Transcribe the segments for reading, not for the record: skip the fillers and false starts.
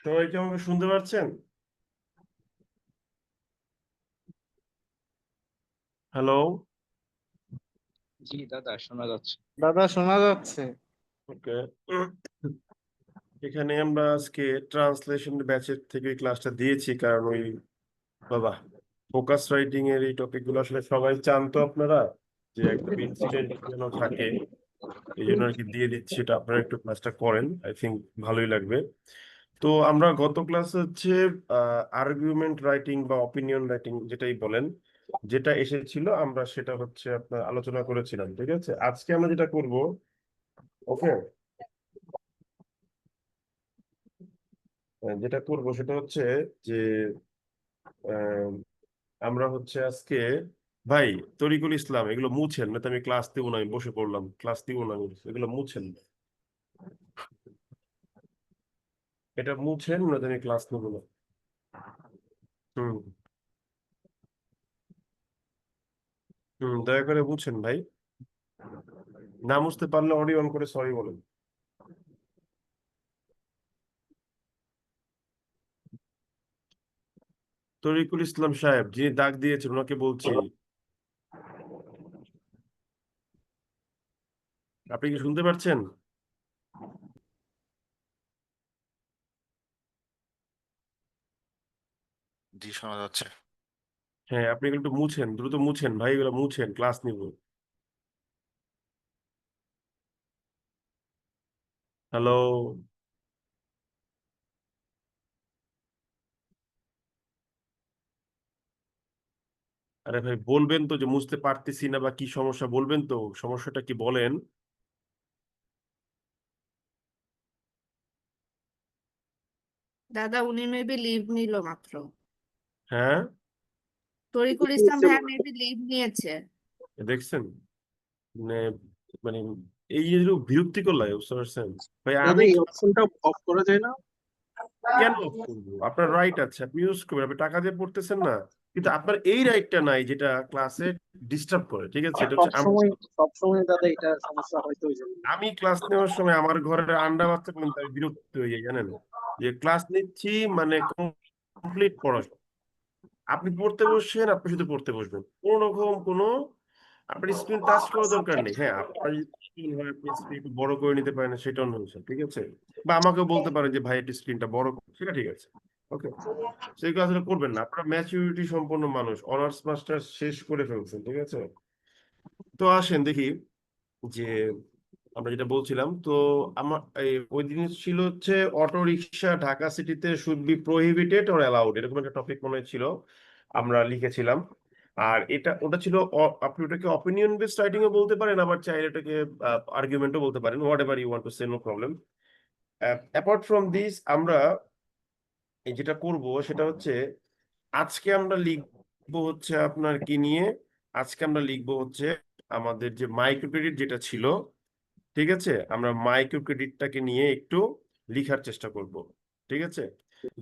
সবাই কি আমাকে শুনতে পাচ্ছেন? হ্যালো। জি দাদা, শোনা যাচ্ছে। দাদা শোনা যাচ্ছে। ওকে। এখানে আমরা আজকে ট্রান্সলেশন ব্যাচের থেকে ক্লাসটা দিয়েছি, কারণ ওই বাবা ফোকাস রাইটিং এর এই টপিক গুলো আসলে সবাই চান, তো আপনারা যে একটা ইনসিডেন্ট যেন থাকে, এই জন্য আর কি দিয়ে দিচ্ছি। এটা আপনারা একটু ক্লাসটা করেন, আই থিঙ্ক ভালোই লাগবে। তো আমরা গত ক্লাসে হচ্ছে আর্গুমেন্ট রাইটিং বা অপিনিয়ন রাইটিং যেটাই বলেন, যেটা এসেছিল আমরা সেটা হচ্ছে আপনার আলোচনা করেছিলাম। ঠিক আছে, আজকে আমরা যেটা করব, ওকে, যেটা করব সেটা হচ্ছে যে আহ, আমরা হচ্ছে আজকে, ভাই, তরিকুল ইসলাম, এগুলো মুছেন না তো আমি ক্লাস দিব না, আমি বসে পড়লাম, ক্লাস দিব না আমি, এগুলো মুছেন। এটা মুছেন না তো আমি ক্লাস নেবো না। হুম। হুম, দয়া করে মুছেন ভাই। না মুছতে পারলে অডিও অন করে সরি বলেন। তরিকুল ইসলাম সাহেব যিনি দাগ দিয়েছেন ওনাকে বলছি, আপনি কি শুনতে পাচ্ছেন? জি, শোনা যাচ্ছে। হ্যাঁ, আপনি এগুলো একটু মুছেন, দ্রুত মুছেন ভাই, এগুলো মুছেন, ক্লাস নিব। হ্যালো। আরে ভাই, বলবেন তো যে মুছতে পারতেছি না বা কি সমস্যা, বলবেন তো সমস্যাটা কি, বলেন। দাদা উনি মেবি লিভ নিল মাত্র। হ্যাঁ, তরিকুল ইসলাম ভাইয়া মেবি লিভ নিয়েছে। দেখছেন, মানে মানে এই যে বিরক্তিকর লাগে, বুঝতে পারছেন ভাই? দাদা আমি এই অপশনটা অফ করা যায় না? কেন off করবো? আপনার রাইট আছে, আপনি ইউজ করবেন, আপনি টাকা দিয়ে পড়তেছেন না, কিন্তু আপনার এই রাইটটা নাই যেটা ক্লাসে ডিস্টার্ব করে। ঠিক আছে, এটা সব হচ্ছে সময় সব সময় দাদা এটা সমস্যা হয়তো ওই জন্য। আমি ক্লাস নেওয়ার সময় আমার ঘরের আন্ডা বাচ্চা কিন্তু আমি বিরক্ত হয়ে যাই, জানেন, যে ক্লাস নিচ্ছি মানে কমপ্লিট পড়াশোনা, আপনি পড়তে বসছেন, আপনি শুধু পড়তে বসবেন, কোনো রকম কোনো আপনার স্ক্রিন টাচ করার দরকার নেই। হ্যাঁ, আপনার যদি screen হয়, আপনি স্ক্রিন একটু বড় করে নিতে পারেন, সেটা অন্য বিষয়। ঠিক আছে, বা আমাকেও বলতে পারেন যে ভাই একটু স্ক্রিনটা বড় করো, সেটা ঠিক আছে। ওকে, সেই কাজটা করবেন না, আপনারা ম্যাচুরিটি সম্পন্ন মানুষ, অনার্স মাস্টার শেষ করে ফেলছেন। ঠিক আছে, তো আসেন দেখি যে আমরা যেটা বলছিলাম। তো আমার ওই দিন ছিল হচ্ছে অটো রিক্সা ঢাকা সিটিতে should be prohibited or allowed, এরকম একটা টপিক মনে হয় ছিল, আমরা লিখেছিলাম। আর এটা ওটা ছিল আপনি ওটাকে অপিনিয়ন বেসড রাইটিং ও বলতে পারেন, আবার চাইলে এটাকে আর্গুমেন্টও বলতে পারেন, whatever you want to say, no problem. Apart from this, আমরা এই যেটা করব সেটা হচ্ছে, আজকে আমরা লিখবো হচ্ছে আপনার কি নিয়ে, আজকে আমরা লিখবো হচ্ছে আমাদের যে মাইক্রো ক্রেডিট যেটা ছিল, ঠিক আছে, আমরা মাইক্রো ক্রেডিটটাকে নিয়ে একটু লিখার চেষ্টা করব। ঠিক আছে,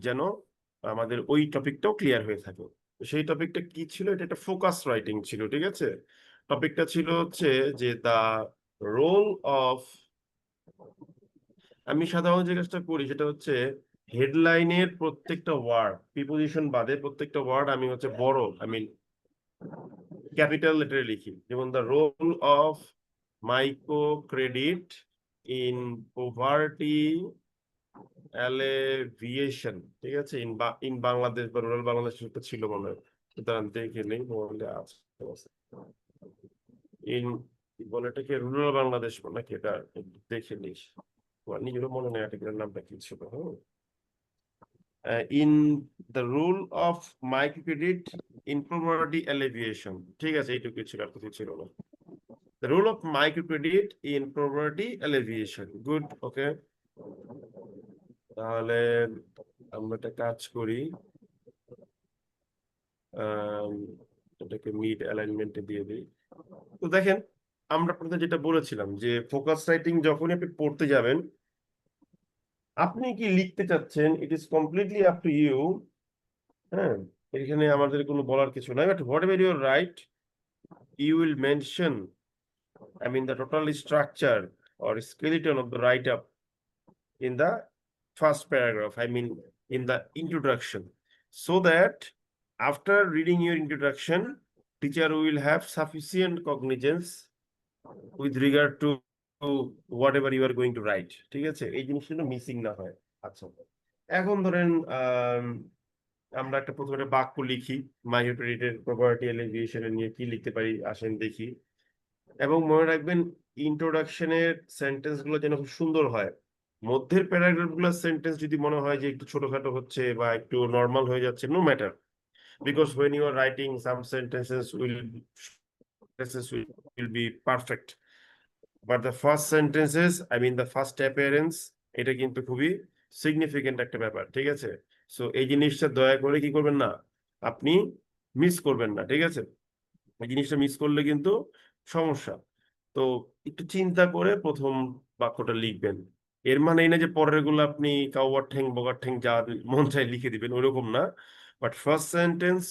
যেন আমাদের ওই টপিকটাও ক্লিয়ার হয়ে থাকে। তো সেই টপিকটা কি ছিল, এটা একটা ফোকাস রাইটিং ছিল। ঠিক আছে, টপিকটা ছিল হচ্ছে যে দা রোল অফ, আমি সাধারণত যে কাজটা করি সেটা হচ্ছে হেডলাইনের প্রত্যেকটা ওয়ার্ড, প্রিপোজিশন বাদে প্রত্যেকটা ওয়ার্ড আমি হচ্ছে বড়, আমি ক্যাপিটাল লেটারে লিখি। যেমন the role of micro credit in poverty alleviation, ঠিক আছে, ইন বাংলাদেশ বা রুরাল বাংলাদেশ তো ছিল মনে হয়, সুতরাং দেখে নেই মোবাইলে আছে। ইন বলে এটাকে রুরাল বাংলাদেশ নাকি, এটা একটু দেখে নিস, আমার নিজেরও মনে নেই আর্টিকেলের নামটা কি ছিল। In the rule of microcredit in property এলিভিয়েশন, ঠিক আছে, এইটুকু ছিল, আর কিছু ছিল না। The role of microcredit in poverty alleviation. Good, okay. তাহলে আমরা একটা কাজ করি, আম, এটাকে মিড অ্যালাইনমেন্টে দিয়ে দিই। তো দেখেন, আমরা প্রথমে যেটা বলেছিলাম যে ফোকাস রাইটিং যখনই আপনি পড়তে যাবেন, আপনি কি লিখতে চাচ্ছেন, it is completely up to you. হ্যাঁ, এখানে আমাদের কোনো বলার কিছু নাই, but whatever your write, you will mention, I mean, the total structure or skeleton of the write-up in the first paragraph, I mean, in the introduction, so that after reading your introduction, teacher will have sufficient cognizance with regard to whatever you are going to write. ঠিক আছে, এই জিনিসটা missing না হয়। আচ্ছা, এখন ধরেন আমরা একটা প্রথমে একটা বাক্য লিখি, মাইক্রোক্রেডিটের প্রপার্টি এলিভিয়েশন নিয়ে কি লিখতে পারি, আসেন দেখি। এবং মনে রাখবেন, ইন্ট্রোডাকশনের সেন্টেন্স গুলো যেন খুব সুন্দর হয়। মধ্যের প্যারাগ্রাফ গুলোর সেন্টেন্স যদি মনে হয় যে একটু ছোটখাটো হচ্ছে বা একটু নর্মাল হয়ে যাচ্ছে, no matter, because when you are writing some sentences will be perfect, but the first sentences, I mean the first appearance, এটা কিন্তু খুবই সিগনিফিকেন্ট একটা ব্যাপার, ঠিক আছে। সো এই জিনিসটা দয়া করে কি করবেন না, আপনি মিস করবেন না, ঠিক আছে। এই জিনিসটা মিস করলে কিন্তু সমস্যা। তো একটু চিন্তা করে প্রথম বাক্যটা লিখবেন। এর মানে এই না যে পরের গুলো আপনি কাউয়ার ঠ্যাং বগার ঠ্যাং যা মন চায় লিখে দিবেন, ওইরকম না, but first sentence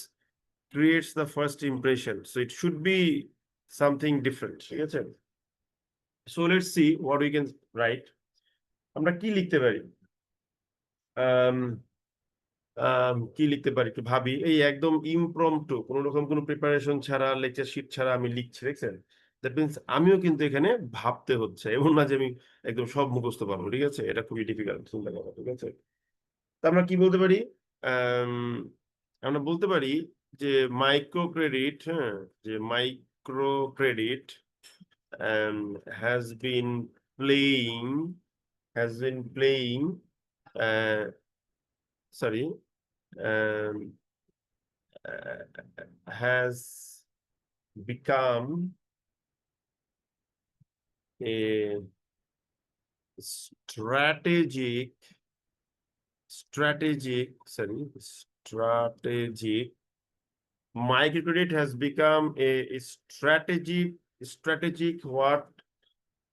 creates the first impression, so it should be something different, ঠিক আছে। So let's see what we can write. আমরা কি লিখতে পারি, আম, কি লিখতে পারি একটু ভাবি। এই একদম ইমপ্রম্পটু, কোনো রকম কোনো প্রিপারেশন ছাড়া, লেকচার শিট ছাড়া আমি লিখছি, দেখছেন। দ্যাট মিনস আমিও কিন্তু এখানে ভাবতে হচ্ছে, এমন না যে আমি একদম সব মুখস্থ পারবো, ঠিক আছে, এটা খুবই ডিফিকাল্ট চিন্তা করা, ঠিক আছে। তা আমরা কি বলতে পারি, আম, আমরা বলতে পারি যে মাইক্রো ক্রেডিট, হ্যাঁ, যে micro credit has been playing, has been playing, sorry, has become a strategic, microcredit has become a strategic what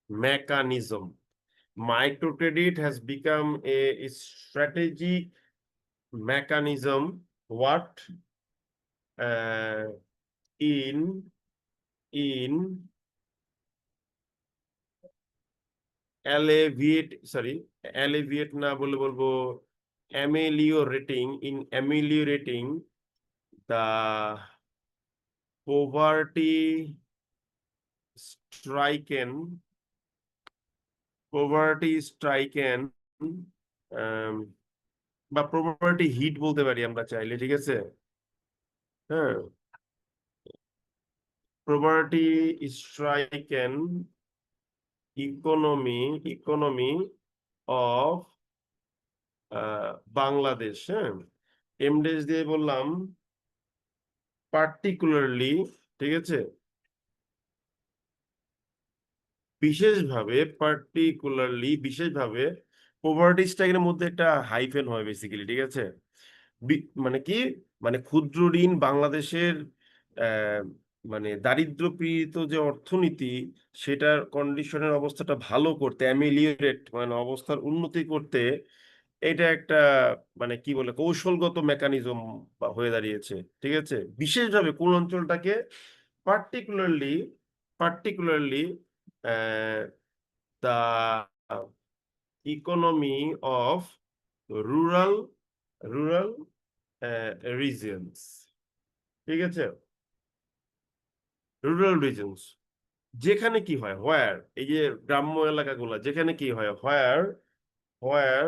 mechanism. Microcredit has become a strategic mechanism what in alleviate না বলে বলবো ameliorating the poverty stricken বা poverty hit বলতে পারি আমরা চাইলে, ঠিক আছে। হ্যাঁ, poverty stricken economy of Bangladesh. হ্যাঁ, এমডেস দিয়ে বললাম পার্টিকুলারলি, ঠিক আছে, বিশেষভাবে পোভার্টি স্ট্রাইকের মধ্যে একটা হাইফেন হয় বেসিক্যালি, ঠিক আছে। মানে কি, মানে ক্ষুদ্র ঋণ বাংলাদেশের মানে দারিদ্র পীড়িত যে অর্থনীতি, সেটার কন্ডিশনের অবস্থাটা ভালো করতে, অ্যামেলিওরেট মানে অবস্থার উন্নতি করতে, এটা একটা মানে কি বলে কৌশলগত মেকানিজম হয়ে দাঁড়িয়েছে, ঠিক আছে। বিশেষভাবে কোন অঞ্চলটাকে, particularly the economy of rural regions, ঠিক আছে, রুরাল রিজনস, যেখানে কি হয়, হোয়ার, এই যে গ্রাম্য এলাকাগুলো যেখানে কি হয়, হোয়ার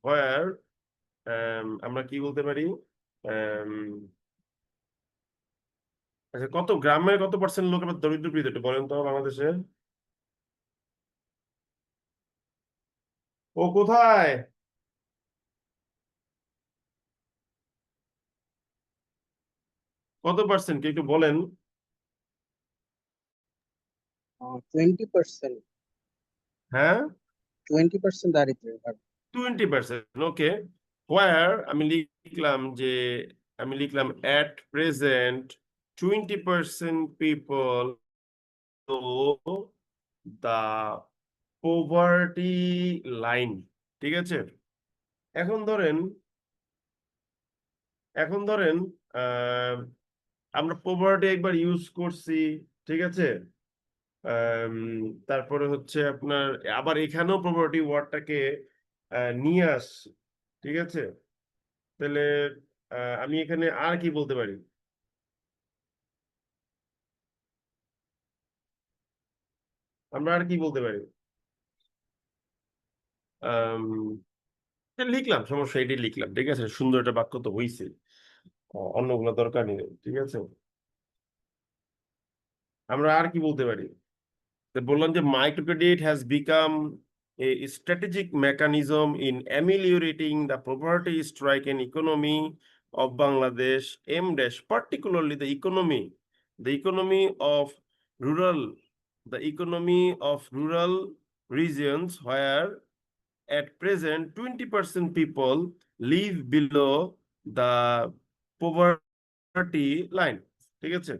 হোয়ার আমরা কি বলতে পারি আচ্ছা কত গ্রামের কত পার্সেন্ট লোক আবার দরিদ্র পীড়িত একটু বলেন তো বাংলাদেশে ও কোথায় কত পার্সেন্ট কি একটু বলেন 20%, হ্যাঁ 20% দারিদ্র হার। 20%, ওকে হোয়ার আমি লিখলাম at present 20% people the poverty line, ঠিক আছে এখন ধরেন আহ, আমরা পোভার্টি একবার ইউজ করছি, ঠিক আছে আম, তারপরে হচ্ছে আপনার আবার এখানেও পোভার্টি ওয়ার্ডটাকে নিয়ে আসছি, ঠিক আছে তাহলে আমি এখানে আর কি বলতে পারি আমরা আর কি বলতে পারি আম, লিখলাম সমস্যা এটি লিখলাম, ঠিক আছে সুন্দর একটা বাক্য তো হইছে অন্যগুলো দরকার নেই, ঠিক আছে আমরা আর কি বলতে পারি তো বললাম যে microcredit has become a strategic mechanism in ameliorating the poverty stricken economy of Bangladesh, aimed at particularly the economy of rural regions where at present 20% people live below the poverty line, ঠিক আছে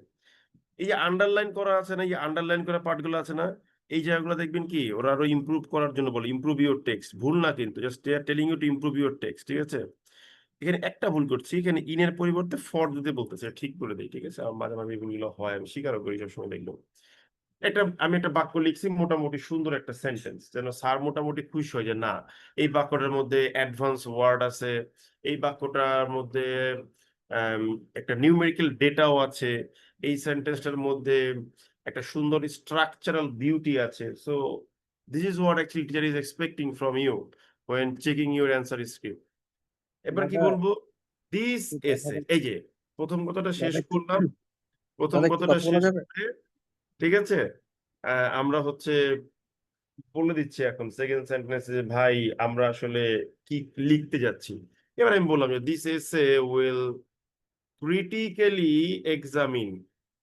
এই যে underline করা আছে না এই underline করা পার্টগুলো আছে না এই জায়গাগুলো দেখবেন কি ওরা আরো ইমপ্রুভ করার জন্য বলে ইমপ্রুভ ইউর টেক্সট ভুল না কিন্তু just they are telling you to improve your text, ঠিক আছে এখানে একটা ভুল করছি এখানে ইনের পরিবর্তে ফর দিতে বলতেছে ঠিক করে দেই, ঠিক আছে আমার মাঝে মাঝে এগুলো হয় আমি স্বীকারও করি সবসময় দেখলাম আমি একটা বাক্য লিখছি মোটামুটি সুন্দর একটা সেন্টেন্স যেন স্যার মোটামুটি খুশি হয় যে না এই বাক্যটার মধ্যে অ্যাডভান্স ওয়ার্ড আছে এই বাক্যটার মধ্যে আম, একটা নিউমেরিক্যাল ডেটাও আছে এই সেন্টেন্সটার মধ্যে একটা সুন্দর স্ট্রাকচারাল বিউটি আছে so this is what actually teacher is expecting from you when checking your answer script এবার কি দাদা, বলবো দিস একটু কথা এসে বল- এই যে প্রথম কথাটা শেষ দাদা একটু করলাম প্রথম দাদা একটু কথাটা কথা বলা শেষ যাবে? করে ঠিক আছে আমরা হচ্ছে বলে দিচ্ছি এখন সেকেন্ড সেন্টেন্সে যে ভাই আমরা আসলে কি লিখতে যাচ্ছি এবার আমি বললাম যে this essay will critically examine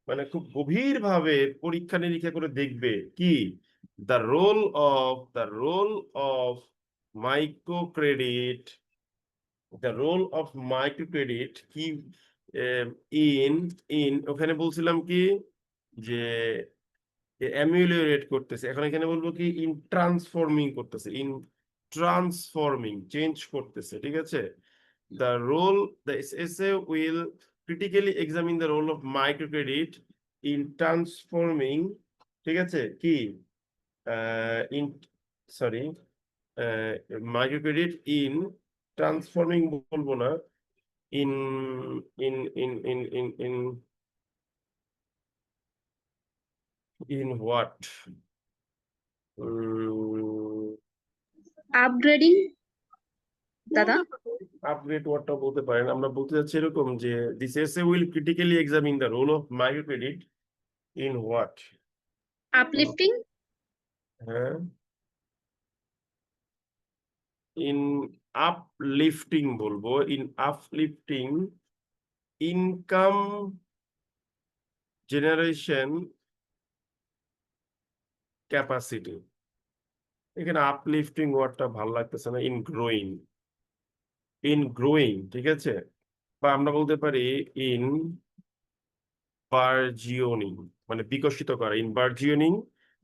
মানে খুব গভীর ভাবে পরীক্ষা নিরীক্ষা করে দেখবে কি the role of micro credit কি ইন ইন ওখানে বলছিলাম কি যে অ্যামিউলিয়েট করতেছে এখন এখানে বলবো কি ইন ট্রান্সফর্মিং করতেছে ইন ট্রান্সফর্মিং চেঞ্জ করতেছে ঠিক আছে the essay will critically examine the role of microcredit in transforming ঠিক আছে কি in sorry microcredit in transforming বলবো না in in in in in in in what upgrading দাদা আপগ্রেড ওয়ার্ডটা বলতে পারেন আমরা বলতে চাচ্ছি এরকম যে this essay will critically examine the role of microcredit in what uplifting হ্যাঁ ইন আপলিফটিং বলবো in uplifting income generation capacity এখানে আপলিফটিং ওয়ার্ডটা ভালো লাগতেছে না ইন গ্রোয়িং ঠিক আছে বা আমরা বলতে পারি ইন বার্জিওনিং মানে বিকশিত করা in burgeoning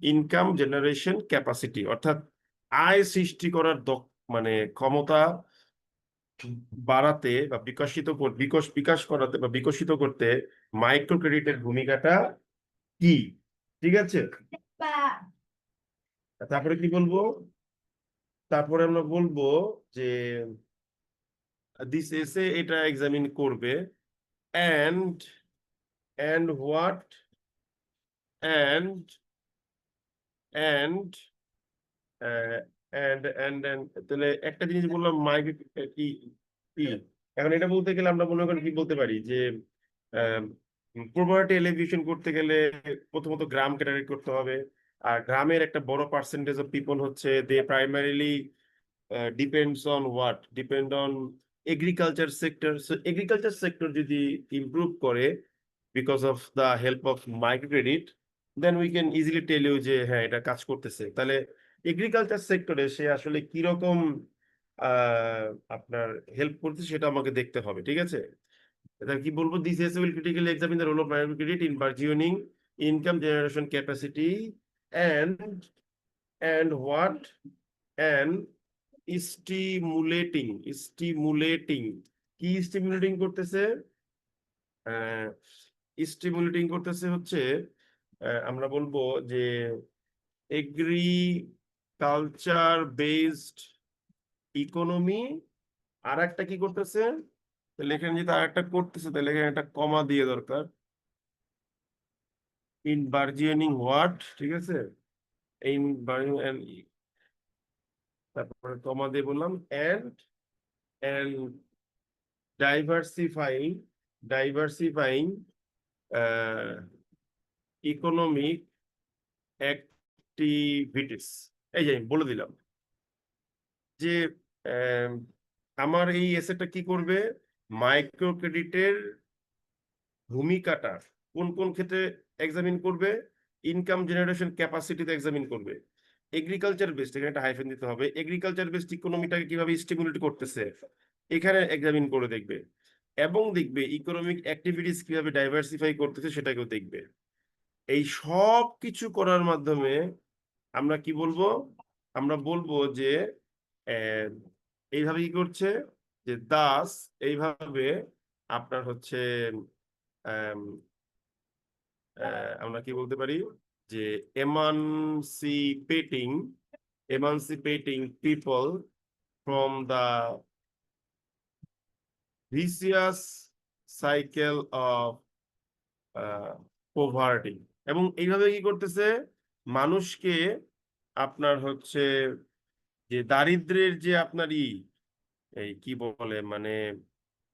income generation capacity অর্থাৎ আয় সৃষ্টি করার মানে ক্ষমতা বাড়াতে বা বিকাশ করাতে বা বিকশিত করতে মাইক্রো ক্রেডিটের ভূমিকাটা কি ঠিক আছে তারপরে কি বলবো তারপরে আমরা বলবো যে দিস এসে এটা এক্সামিন করবে and and what and and and তাহলে একটা জিনিস বললাম মাইক্রো কি কি এখন এটা বলতে গেলে আমরা মনে করি কি বলতে পারি যে প্রপার্টি এলিভেশন করতে গেলে প্রথমত গ্রাম ক্যাটাগরি করতে হবে। আর গ্রামের একটা বড় পার্সেন্টেজ অফ পিপল হচ্ছে they primarily depends on what depend on agriculture sector. So agriculture sector যদি ইমপ্রুভ করে because of the help of micro credit, then we can easily tell you যে হ্যাঁ এটা কাজ করতেছে। তাহলে এগ্রিকালচার সেক্টরে সে আসলে কিরকম আপনার হেল্প করছে সেটা আমাকে দেখতে হবে, ঠিক আছে? এটা কি বলবো, this essay will critically examine the role of micro credit in burgeoning income generation capacity and what and stimulating কি স্টিমুলেটিং করতেছে? স্টিমুলেটিং করতেছে হচ্ছে আমরা বলবো যে এগ্রিকালচার বেসড ইকোনমি। আর একটা কি করতেছে? তাহলে এখানে যদি আর একটা করতেছে তাহলে এখানে একটা কমা দিয়ে দরকার, ইন বার্জিওনিং হোয়াট, ঠিক আছে? ইন তারপরে কমা দিয়ে বললাম and diversifying economic activities। এই যে আমি বলে দিলাম যে আহ, আমার এই এসেটটা কি করবে, মাইক্রো ক্রেডিটের ভূমিকাটা কোন কোন ক্ষেত্রে এক্সামিন করবে, ইনকাম জেনারেশন ক্যাপাসিটিতে এক্সামিন করবে। এগ্রিকালচার বেসড, এখানে একটা হাইফেন দিতে হবে, এগ্রিকালচার বেসড ইকোনমিটাকে কিভাবে স্টিমুলেট করতেছে এখানে এক্সামিন করে দেখবে, এবং দেখবে ইকোনমিক অ্যাক্টিভিটিস কিভাবে ডাইভার্সিফাই করতেছে সেটাকেও দেখবে। এই সব কিছু করার মাধ্যমে আমরা কি বলবো, আমরা বলবো যে আহ, এইভাবে কি করছে, যে দাস এইভাবে আপনার হচ্ছে আম, আমরা কি বলতে পারি যে emancipating people from the vicious cycle of poverty. এবং এইভাবে কি করতেছে, মানুষকে আপনার হচ্ছে যে দারিদ্র্যের যে আপনার এই কি বলে মানে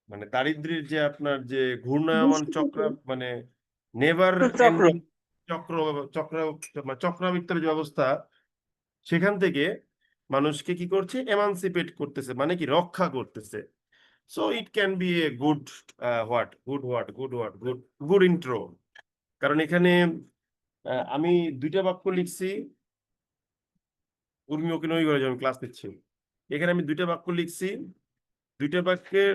মানে দারিদ্র্যের যে আপনার যে ঘূর্ণায়মান চক্র, মানে নেভার চক্র। এন্ডিং চক্র চক্র মানে চক্রাবৃত্তের যে অবস্থা, সেখান থেকে মানুষকে কি করছে, এমানসিপেট করতেছে, মানে কি রক্ষা করতেছে। So it can B a good good intro. কারণ এখানে আমি দুইটা বাক্য লিখছি, উর্মি ওকে নই করে আমি ক্লাস নিচ্ছি, এখানে আমি দুইটা বাক্য লিখছি, দুইটা বাক্যের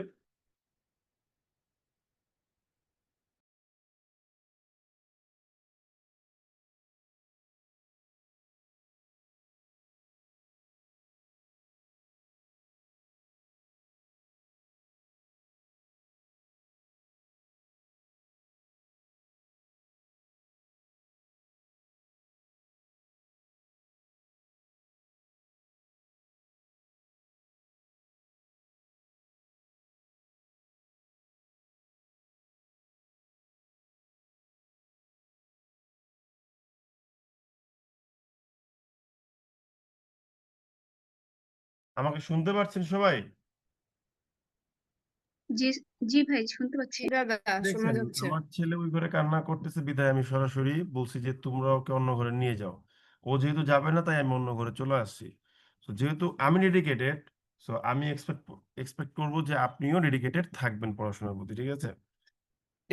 আমাকে শুনতে পাচ্ছেন সবাই? জি জি ভাই শুনতে পাচ্ছি। জি দাদা, শোনা দেখছেন যাচ্ছে। আমার ছেলে ওই ঘরে কান্না করতেছে, বিধায় আমি সরাসরি বলছি যে তোমরা ওকে অন্য ঘরে নিয়ে যাও। ও যেহেতু যাবে না তাই আমি অন্য ঘরে চলে আসছি। তো যেহেতু আমি ডেডিকেটেড, সো আমি এক্সপেক্ট করবো যে আপনিও ডেডিকেটেড থাকবেন পড়াশোনার প্রতি, ঠিক আছে?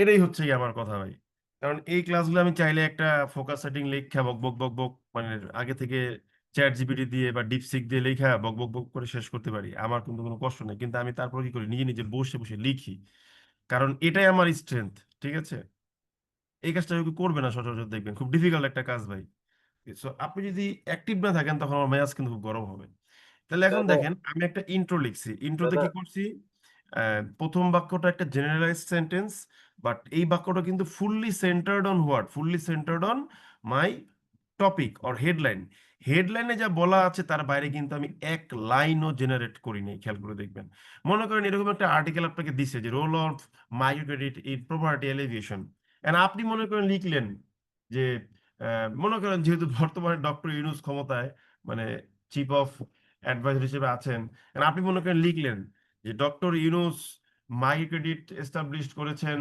এটাই হচ্ছে কি আমার কথা ভাই। কারণ এই ক্লাসগুলো আমি চাইলে একটা ফোকাস সেটিং লেখা বক বক বক বক মানে আগে থেকে চ্যাট জিপিটি দিয়ে বা ডিপসিক দিয়ে লেখা বক বক বক করে শেষ করতে পারি, আমার কিন্তু কোনো কষ্ট নেই। কিন্তু আমি তারপর কি করি, নিজে নিজে বসে বসে লিখি, কারণ এটাই আমার স্ট্রেংথ, ঠিক আছে? এই কাজটা কেউ করবে না সচরাচর, দেখবেন খুব ডিফিকাল্ট একটা কাজ ভাই। সো আপনি যদি অ্যাক্টিভ না থাকেন তখন আমার মেজাজ কিন্তু খুব গরম হবে। তাহলে এখন দাদা দেখেন আমি একটা ইন্ট্রো লিখছি, ইন্ট্রোতে দাদা কি করছি, প্রথম বাক্যটা একটা জেনারেলাইজ সেন্টেন্স, বাট এই বাক্যটা কিন্তু fully centered on my topic or headline. হেডলাইনে যা বলা আছে তার বাইরে কিন্তু আমি এক লাইনও জেনারেট করি নাই, খেয়াল করে দেখবেন। মনে করেন এরকম একটা আর্টিকেল আপনাকে দিছে যে role of micro credit in property alleviation, and আপনি মনে করেন লিখলেন যে মনে করেন যেহেতু বর্তমানে ডক্টর ইউনূস ক্ষমতায়, মানে চিফ অফ অ্যাডভাইজার হিসেবে আছেন, and আপনি মনে করেন লিখলেন যে doctor Yunus micro credit establish করেছেন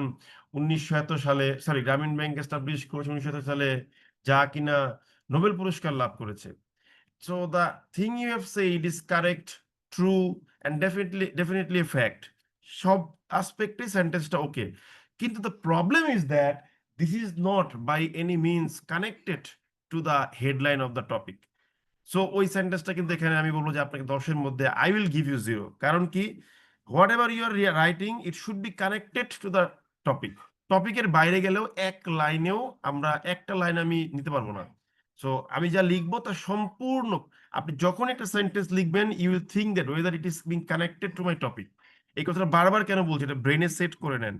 1900 সালে, সরি গ্রামীণ ব্যাংক এস্টাবলিশ করেছেন 1900 সালে, যা কিনা নোবেল পুরস্কার লাভ করেছে। So the thing you have said is correct, true, and definitely a fact. সব aspect সেন্টেন্সটা ওকে, কিন্তু the problem is that this is not by any means connected to the headline of the topic. So ওই সেন্টেন্সটা কিন্তু এখানে আমি বলবো যে আপনাকে 10-এর মধ্যে আই উইল গিভ ইউ 0, কারণ কি whatever you are writing it should be connected to the topic. টপিকের বাইরে গেলেও এক লাইনেও আমরা একটা লাইন আমি নিতে পারবো না। সো আমি যা লিখবো তা সম্পূর্ণ, আপনি যখন একটা সেন্টেন্স লিখবেন you will think that whether it is being connected to my topic. এই কথাটা বারবার কেন বলছি, এটা ব্রেনে সেট করে নেন।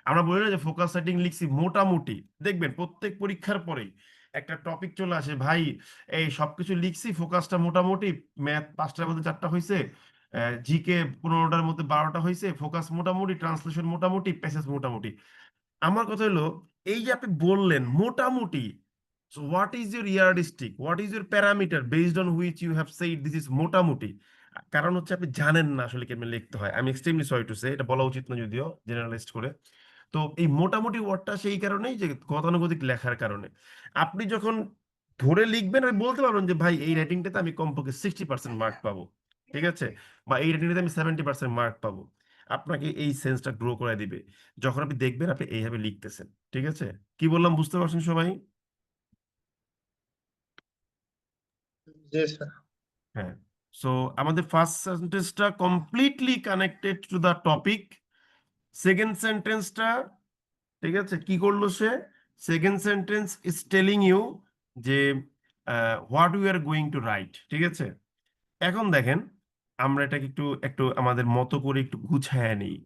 আমরা বলি না যে ফোকাস সেটিং লিখছি মোটামুটি, দেখবেন প্রত্যেক পরীক্ষার পরেই একটা টপিক চলে আসে, ভাই এই সবকিছু লিখছি, ফোকাসটা মোটামুটি, ম্যাথ 5টার মধ্যে 4টা হয়েছে, জিকে 15টার মধ্যে 12টা হয়েছে, ফোকাস মোটামুটি, ট্রান্সলেশন মোটামুটি, প্যাসেজ মোটামুটি। আমার কথা হলো এই যে আপনি বললেন মোটামুটি, so what is your yardstick, what is your parameter based on which you have said this is মোটামুটি? কারণ হচ্ছে আপনি জানেন না আসলে কেমনে লিখতে হয়। আমি এক্সট্রিমলি সরি টু সে, এটা বলা উচিত না যদিও জেনারেলাইজড করে। তো এই মোটামুটি ওয়ার্ডটা সেই কারণেই যে গতানুগতিক লেখার কারণে আপনি যখন ধরে লিখবেন আর বলতে পারবেন যে ভাই এই রেটিংটাতে আমি কমপক্ষে 60% মার্ক পাবো, ঠিক আছে, বা এই রেটিংটাতে আমি 70% মার্ক পাবো, আপনাকে এই সেন্সটা গ্রো করে দিবে যখন আপনি দেখবেন আপনি এইভাবে লিখতেছেন। ঠিক আছে, কি বললাম বুঝতে পারছেন সবাই? জি স্যার। হ্যাঁ, সো আমাদের ফার্স্ট সেন্টেন্সটা completely connected to the topic. Second সেন্টেন্সটা, ঠিক আছে, কি করলো সে, second sentence is telling you যে what we are going to write. ঠিক আছে, এখন দেখেন আমরা এটাকে একটু একটু আমাদের মতো করে একটু গুছায় নিই,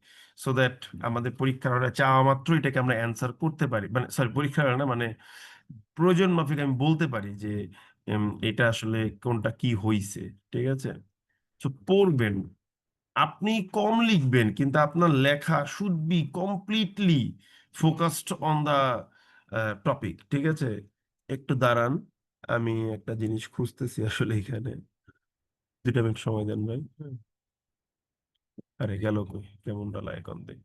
সো দ্যাট আমাদের পরীক্ষার হলে চাওয়া মাত্র এটাকে আমরা অ্যান্সার করতে পারি, মানে সরি পরীক্ষার হলে না, মানে প্রয়োজন মাফিক আমি বলতে পারি যে এটা আসলে কোনটা কি হইছে। ঠিক আছে, তো পড়বেন, আপনি কম লিখবেন কিন্তু আপনার লেখা should be completely focused on the topic. ঠিক আছে, একটু দাঁড়ান, আমি একটা জিনিস খুঁজতেছি আসলে এখানে, 2 মিনিট সময় দেন ভাই। আরে গেল কই, কেমনটা লাগে এখন দেখ।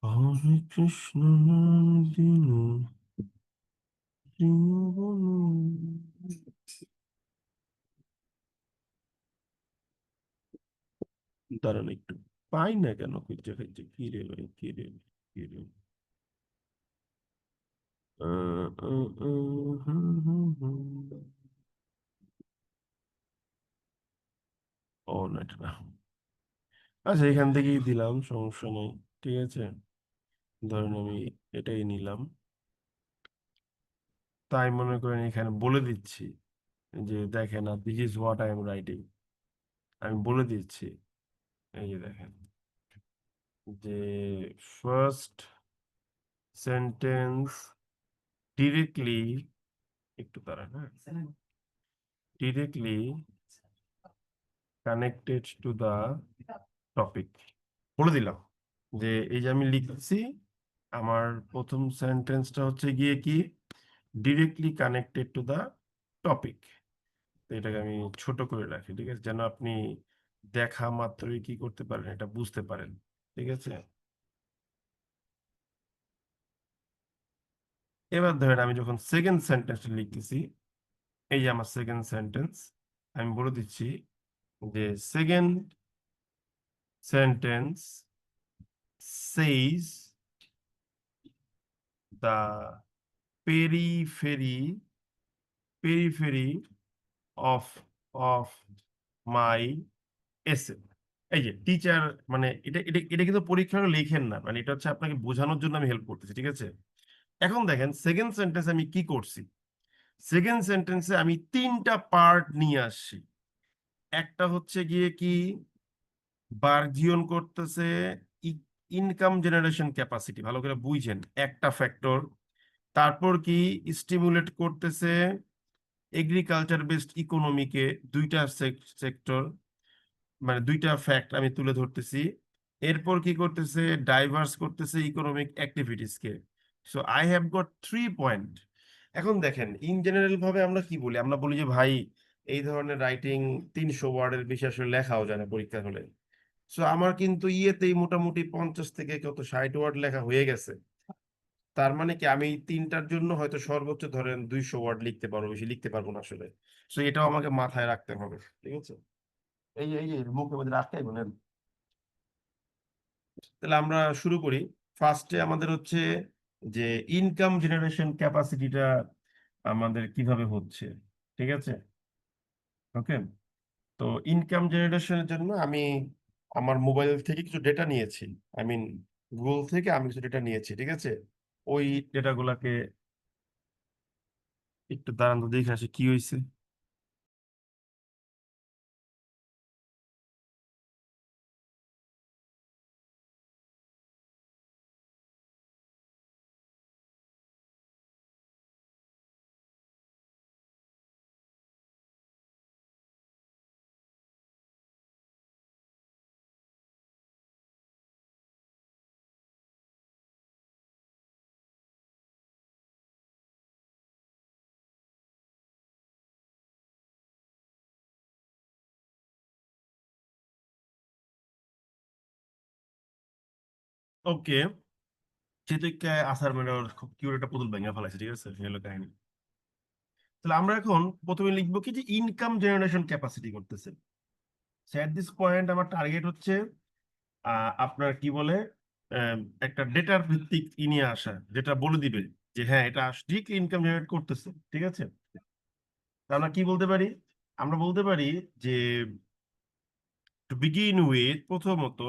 হরে কৃষ্ণ দিন দাঁড়ান একটু, পাই না কেন খুঁজে খাইছে, কি রে ভাই, কি রে, কি রে, ও না এটা না, আচ্ছা এখান থেকেই দিলাম, সমস্যা নেই। ঠিক আছে, ধরেন আমি এটাই নিলাম, তাই মনে করেন এখানে বলে দিচ্ছি যে দেখেন this is what I am writing, আমি বলে দিচ্ছি, এই যে দেখেন যে ফার্স্ট সেন্টেন্স ডিরেক্টলি, একটু দাঁড়ান, হ্যাঁ, directly connected to the topic বলে দিলাম যে এই যে আমি লিখছি আমার প্রথম সেন্টেন্সটা হচ্ছে গিয়ে কি directly connected to the topic. এটাকে আমি ছোট করে রাখি, ঠিক আছে, যেন আপনি দেখা মাত্রই কি করতে পারেন, এটা বুঝতে পারেন। ঠিক আছে, এবার ধরেন আমি যখন সেকেন্ড সেন্টেন্সটা লিখতেছি, এই যে আমার সেকেন্ড সেন্টেন্স, আমি বলে দিচ্ছি যে second sentence says the periphery of of my essay। এই যে টিচার, মানে এটা এটা এটা কিন্তু পরীক্ষায় লেখেন না, মানে এটা হচ্ছে আপনাকে বোঝানোর জন্য আমি হেল্প করতেছি। ঠিক আছে, এখন দেখেন সেকেন্ড সেন্টেন্স আমি কি করছি, সেকেন্ড সেন্টেন্সে আমি 3টা পার্ট নিয়ে আসছি। একটা হচ্ছে গিয়ে কি বার্জিয়ন করতেছে ইনকাম জেনারেশন ক্যাপাসিটি, ভালো করে বুঝেন, একটা ফ্যাক্টর। তারপর কি স্টিমুলেট করতেছে এগ্রিকালচার বেসড ইকোনমিকে, 2টা সেক্টর, মানে 2টা ফ্যাক্ট আমি তুলে ধরতেছি। এরপর কি করতেছে ডাইভার্স করতেছে ইকোনমিক অ্যাক্টিভিটিসকে। So I have got 3 point. এখন দেখেন ইন জেনারেল ভাবে আমরা কি বলি, আমরা বলি যে ভাই এই ধরনের রাইটিং 300 ওয়ার্ডের বেশি আসলে লেখাও যায় না পরীক্ষা হলে। সো আমার কিন্তু ইয়েতেই মোটামুটি 50 থেকে কত 60 ওয়ার্ড লেখা হয়ে গেছে। তার মানে কি আমি এই তিনটার জন্য হয়তো সর্বোচ্চ ধরেন 200 ওয়ার্ড লিখতে পারবো, বেশি লিখতে পারবো না আসলে। সো এটাও আমাকে মাথায় রাখতে হবে, ঠিক আছে? এই যে মুখের মধ্যে রাখতে বলেন। তাহলে আমরা শুরু করি। ফার্স্টে আমাদের হচ্ছে যে ইনকাম জেনারেশন ক্যাপাসিটিটা আমাদের কিভাবে হচ্ছে, ঠিক আছে? ওকে, তো ইনকাম জেনারেশনের জন্য আমি আমার মোবাইল থেকে কিছু ডেটা নিয়েছি। আই মিন গুগল থেকে আমি কিছু ডেটা নিয়েছি, ঠিক আছে? ওই ডেটাগুলোকে একটু দাঁড়ান তো দেখে আসি কি হয়েছে। ওকে, যেহেতু আসার মানে ওর খুব কিউট একটা পুতুল ভেঙে ফেলাইছে, ঠিক আছে? এই হলো কাহিনী। তাহলে আমরা এখন প্রথমে লিখবো কি যে ইনকাম জেনারেশন ক্যাপাসিটি করতেছে। এট দিস পয়েন্ট আমার টার্গেট হচ্ছে আপনার কি বলে আহ, একটা ডেটার ভিত্তিক নিয়ে আসা, যেটা বলে দিবে যে হ্যাঁ এটা ঠিক ইনকাম জেনারেট করতেছে, ঠিক আছে? তা আমরা কি বলতে পারি? আমরা বলতে পারি যে প্রথমত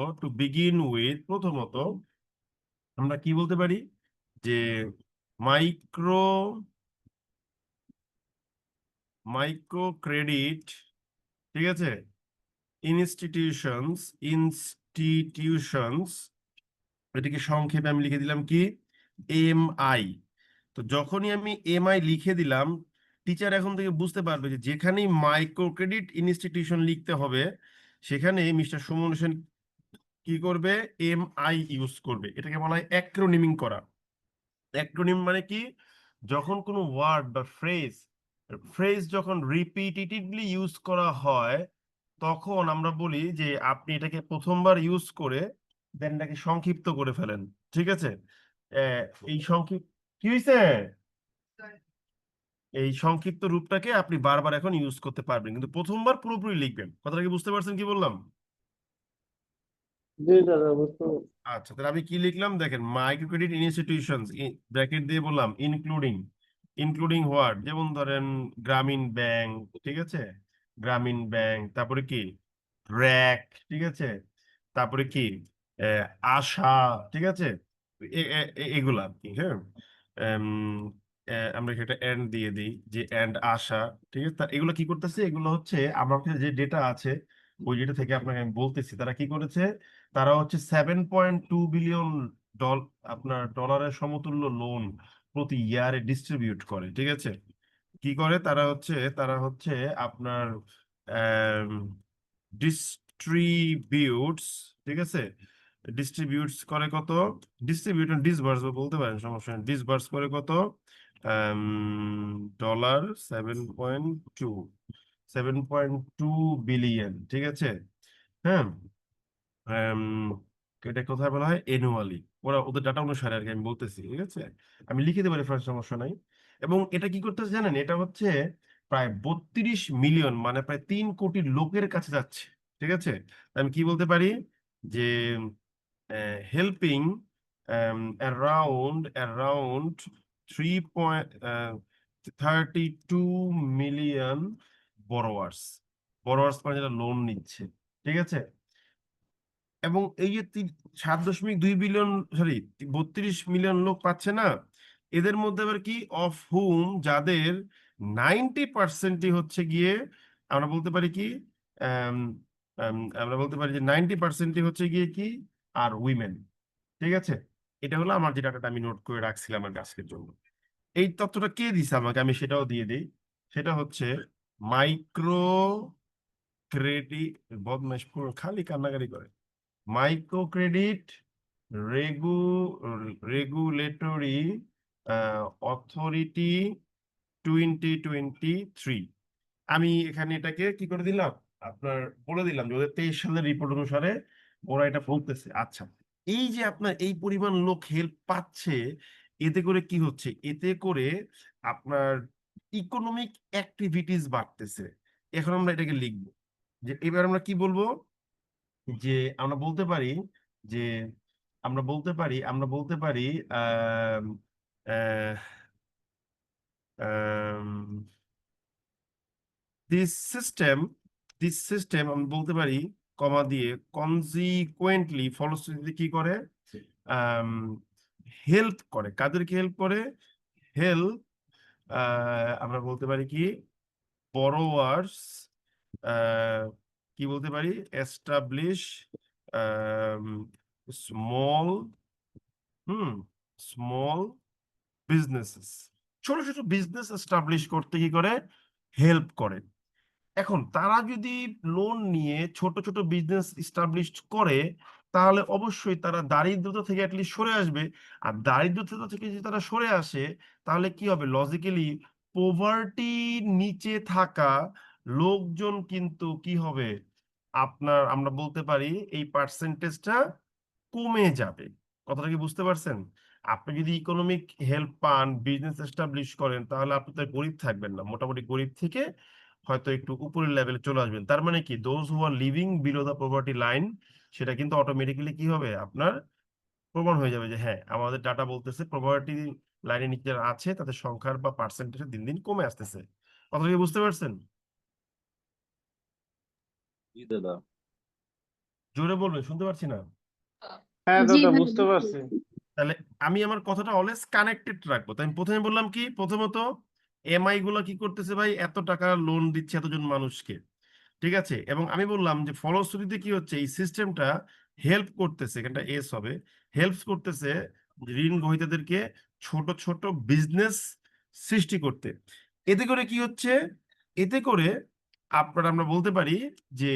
আমরা কি বলতে পারি যে মাইক্রো মাইক্রো ক্রেডিট, ঠিক আছে, ইনস্টিটিউশনস এটাকে সংক্ষেপে আমি লিখে দিলাম কি এমআই। তো যখনই আমি এমআই লিখে দিলাম, টিচার এখন থেকে বুঝতে পারবে যে যেখানেই মাইক্রো ক্রেডিট ইনস্টিটিউশন লিখতে হবে সেখানে মিস্টার সুমন হোসেন কি করবে, এমআই ইউজ করবে। এটাকে বলা হয় অ্যাক্রোনিমিং করা। অ্যাক্রোনিম মানে কি, যখন কোনো ওয়ার্ড বা ফ্রেজ যখন রিপিটেটিভলি ইউজ করা হয় তখন আমরা বলি যে আপনি এটাকে প্রথমবার ইউজ করে দেন এটাকে সংক্ষিপ্ত করে ফেলেন, ঠিক আছে? আহ, এই সংক্ষিপ্ত কি হয়েছে, এই সংক্ষিপ্ত রূপটাকে আপনি বারবার এখন ইউজ করতে পারবেন, কিন্তু প্রথমবার পুরোপুরি লিখবেন। কথাটা কি বুঝতে পারছেন কি বললাম? জি দাদা বুঝতে পারছি। আচ্ছা, তাহলে আমি কি লিখলাম দেখেন, মাইক্রো ক্রেডিট ইনস্টিটিউশনস ব্র্যাকেট দিয়ে বললাম ইনক্লুডিং, ইনক্লুডিং হোয়াট, যেমন ধরেন গ্রামীণ ব্যাংক, ঠিক আছে? গ্রামীণ ব্যাংক, তারপরে কি র্যাক, ঠিক আছে? তারপরে কি আহ, আশা, ঠিক আছে? এগুলা আর কি, হ্যাঁ। এম, আমরা একটা এন্ড দিয়ে দিই যে এন্ড আশা, ঠিক আছে? এগুলো কি করতেছে, এগুলো হচ্ছে আমার কাছে যে ডেটা আছে ওই ডেটা থেকে আপনাকে আমি বলতেছি তারা কি করেছে। তারা হচ্ছে 7.2 বিলিয়ন আপনার ডলারের সমতুল্য লোন প্রতি ইয়ারে ডিস্ট্রিবিউট করে, ঠিক আছে? কি করে তারা হচ্ছে আপনার ডিস্ট্রিবিউটস, ঠিক আছে? ডিস্ট্রিবিউটস করে কত, ডিস্ট্রিবিউট ডিসবার্স বলতে পারেন, সমস্যা নেই। ডিসবার্স করে কত, ডলার 7.2 বিলিয়ন, ঠিক আছে? হ্যাঁ, আম, এটা কোথায় বলা হয় অ্যানুয়ালি, ওরা ওদের ডাটা অনুসারে আর কি আমি বলতেছি, ঠিক আছে? আমি লিখে দেবো রেফারেন্স, সমস্যা নাই। এবং এটা কি করতেছে জানেন, এটা হচ্ছে প্রায় 32 মিলিয়ন মানে প্রায় 3 কোটি লোকের কাছে যাচ্ছে, ঠিক আছে? আমি কি বলতে পারি যে হেল্পিং অ্যারাউন্ড 3.32 মিলিয়ন বরোয়ার্স। বরোয়ার্স মানে যারা লোন নিচ্ছে, ঠিক আছে? এবং এই যে 7.2 বিলিয়ন, সরি 32 মিলিয়ন লোক পাচ্ছে না, এদের মধ্যে আবার কি অফ হুম, যাদের 90%ই হচ্ছে গিয়ে আমরা বলতে পারি কি আম, আমরা বলতে পারি যে 90%ই হচ্ছে গিয়ে কি আর উইমেন, ঠিক আছে? এটা হলো আমার যে ডাটাটা আমি নোট করে রাখছিলাম আমার আজকের জন্য। এই তথ্যটা কে দিছে আমাকে, আমি সেটাও দিয়ে দিই। সেটা হচ্ছে মাইক্রো ক্রেডিট, বদমাইশ পুরো খালি কান্নাকারি করে, micro credit regu regulatory authority 2023। আমি এখানে এটাকে কি করে দিলাম, আপনার বলে দিলাম যে ওদের 23 সালের রিপোর্ট অনুসারে ওরা এটা বলতেছে। আচ্ছা, এই যে আপনার এই পরিমাণ লোক হেল্প পাচ্ছে, এতে করে কি হচ্ছে, এতে করে আপনার ইকোনমিক অ্যাক্টিভিটিস বাড়তেছে। এখন আমরা এটাকে লিখবো যে এবার আমরা কি বলবো, যে আমরা বলতে পারি যে আমরা বলতে পারি আহ আহ দিস সিস্টেম আমি বলতে পারি কমা দিয়ে কনজিকুয়েন্টলি ফলশ্রুতিতে কি করে, হেল্প করে। কাদেরকে হেল্প করে? হেল্প, আমরা বলতে পারি কি, বড়োয়ার্স, কি বলতে পারি, এস্টাবলিশ স্মল স্মল বিজনেসেস, ছোট ছোট বিজনেস এস্টাবলিশ করতে কি করে, হেল্প করে। এখন তারা যদি লোন নিয়ে ছোট ছোট বিজনেস ইস্টাবলিশ করে, তাহলে অবশ্যই তারা দারিদ্রতা থেকে অ্যাটলিস্ট সরে আসবে। আর দারিদ্রতা থেকে যদি তারা সরে আসে, তাহলে কি হবে, লজিক্যালি পোভার্টির নিচে থাকা লোকজন কিন্তু কি হবে, আপনার আমরা বলতে পারি এই পার্সেন্টেজটা কমে যাবে। কথাটা কি বুঝতে পারছেন? আপনি যদি ইকোনমিক হেল্প পান, বিজনেস এস্টাবলিশ করেন, তাহলে আপনি তো আর গরিব থাকবেন না, মোটামুটি গরিব থেকে হয়তো একটু উপরের লেভেলে চলে আসবেন। তার মানে কি, those who are living below the poverty line, সেটা কিন্তু অটোমেটিক্যালি কি হবে, আপনার প্রমাণ হয়ে যাবে যে হ্যাঁ, আমাদের ডাটা বলতেছে পভার্টি লাইনের নিচে যারা আছে তাদের সংখ্যার বা পার্সেন্টেজ দিন দিন কমে আসতেছে। কথাটা কি বুঝতে পারছেন? জি দাদা। জোরে বলবেন, শুনতে পারছি না। হ্যাঁ জি দাদা ভাই বুঝতে বুঝতে পারছি। পারছি। তাহলে আমি আমার কথাটা অলওয়েজ কানেক্টেড রাখবো। তাই আমি প্রথমে বললাম কি, প্রথমত এমআই গুলো কি করতেছে ভাই, এত টাকা লোন দিচ্ছে এতজন মানুষকে, ঠিক আছে। এবং আমি বললাম যে ফলশ্রুতিতে কি হচ্ছে, এই সিস্টেমটা হেল্প করতেছে, এখানটা এস হবে, হেল্পস করতেছে ঋণ গ্রহীতাদেরকে ছোট ছোট বিজনেস সৃষ্টি করতে। এতে করে কি হচ্ছে, এতে করে আমরা বলতে পারি যে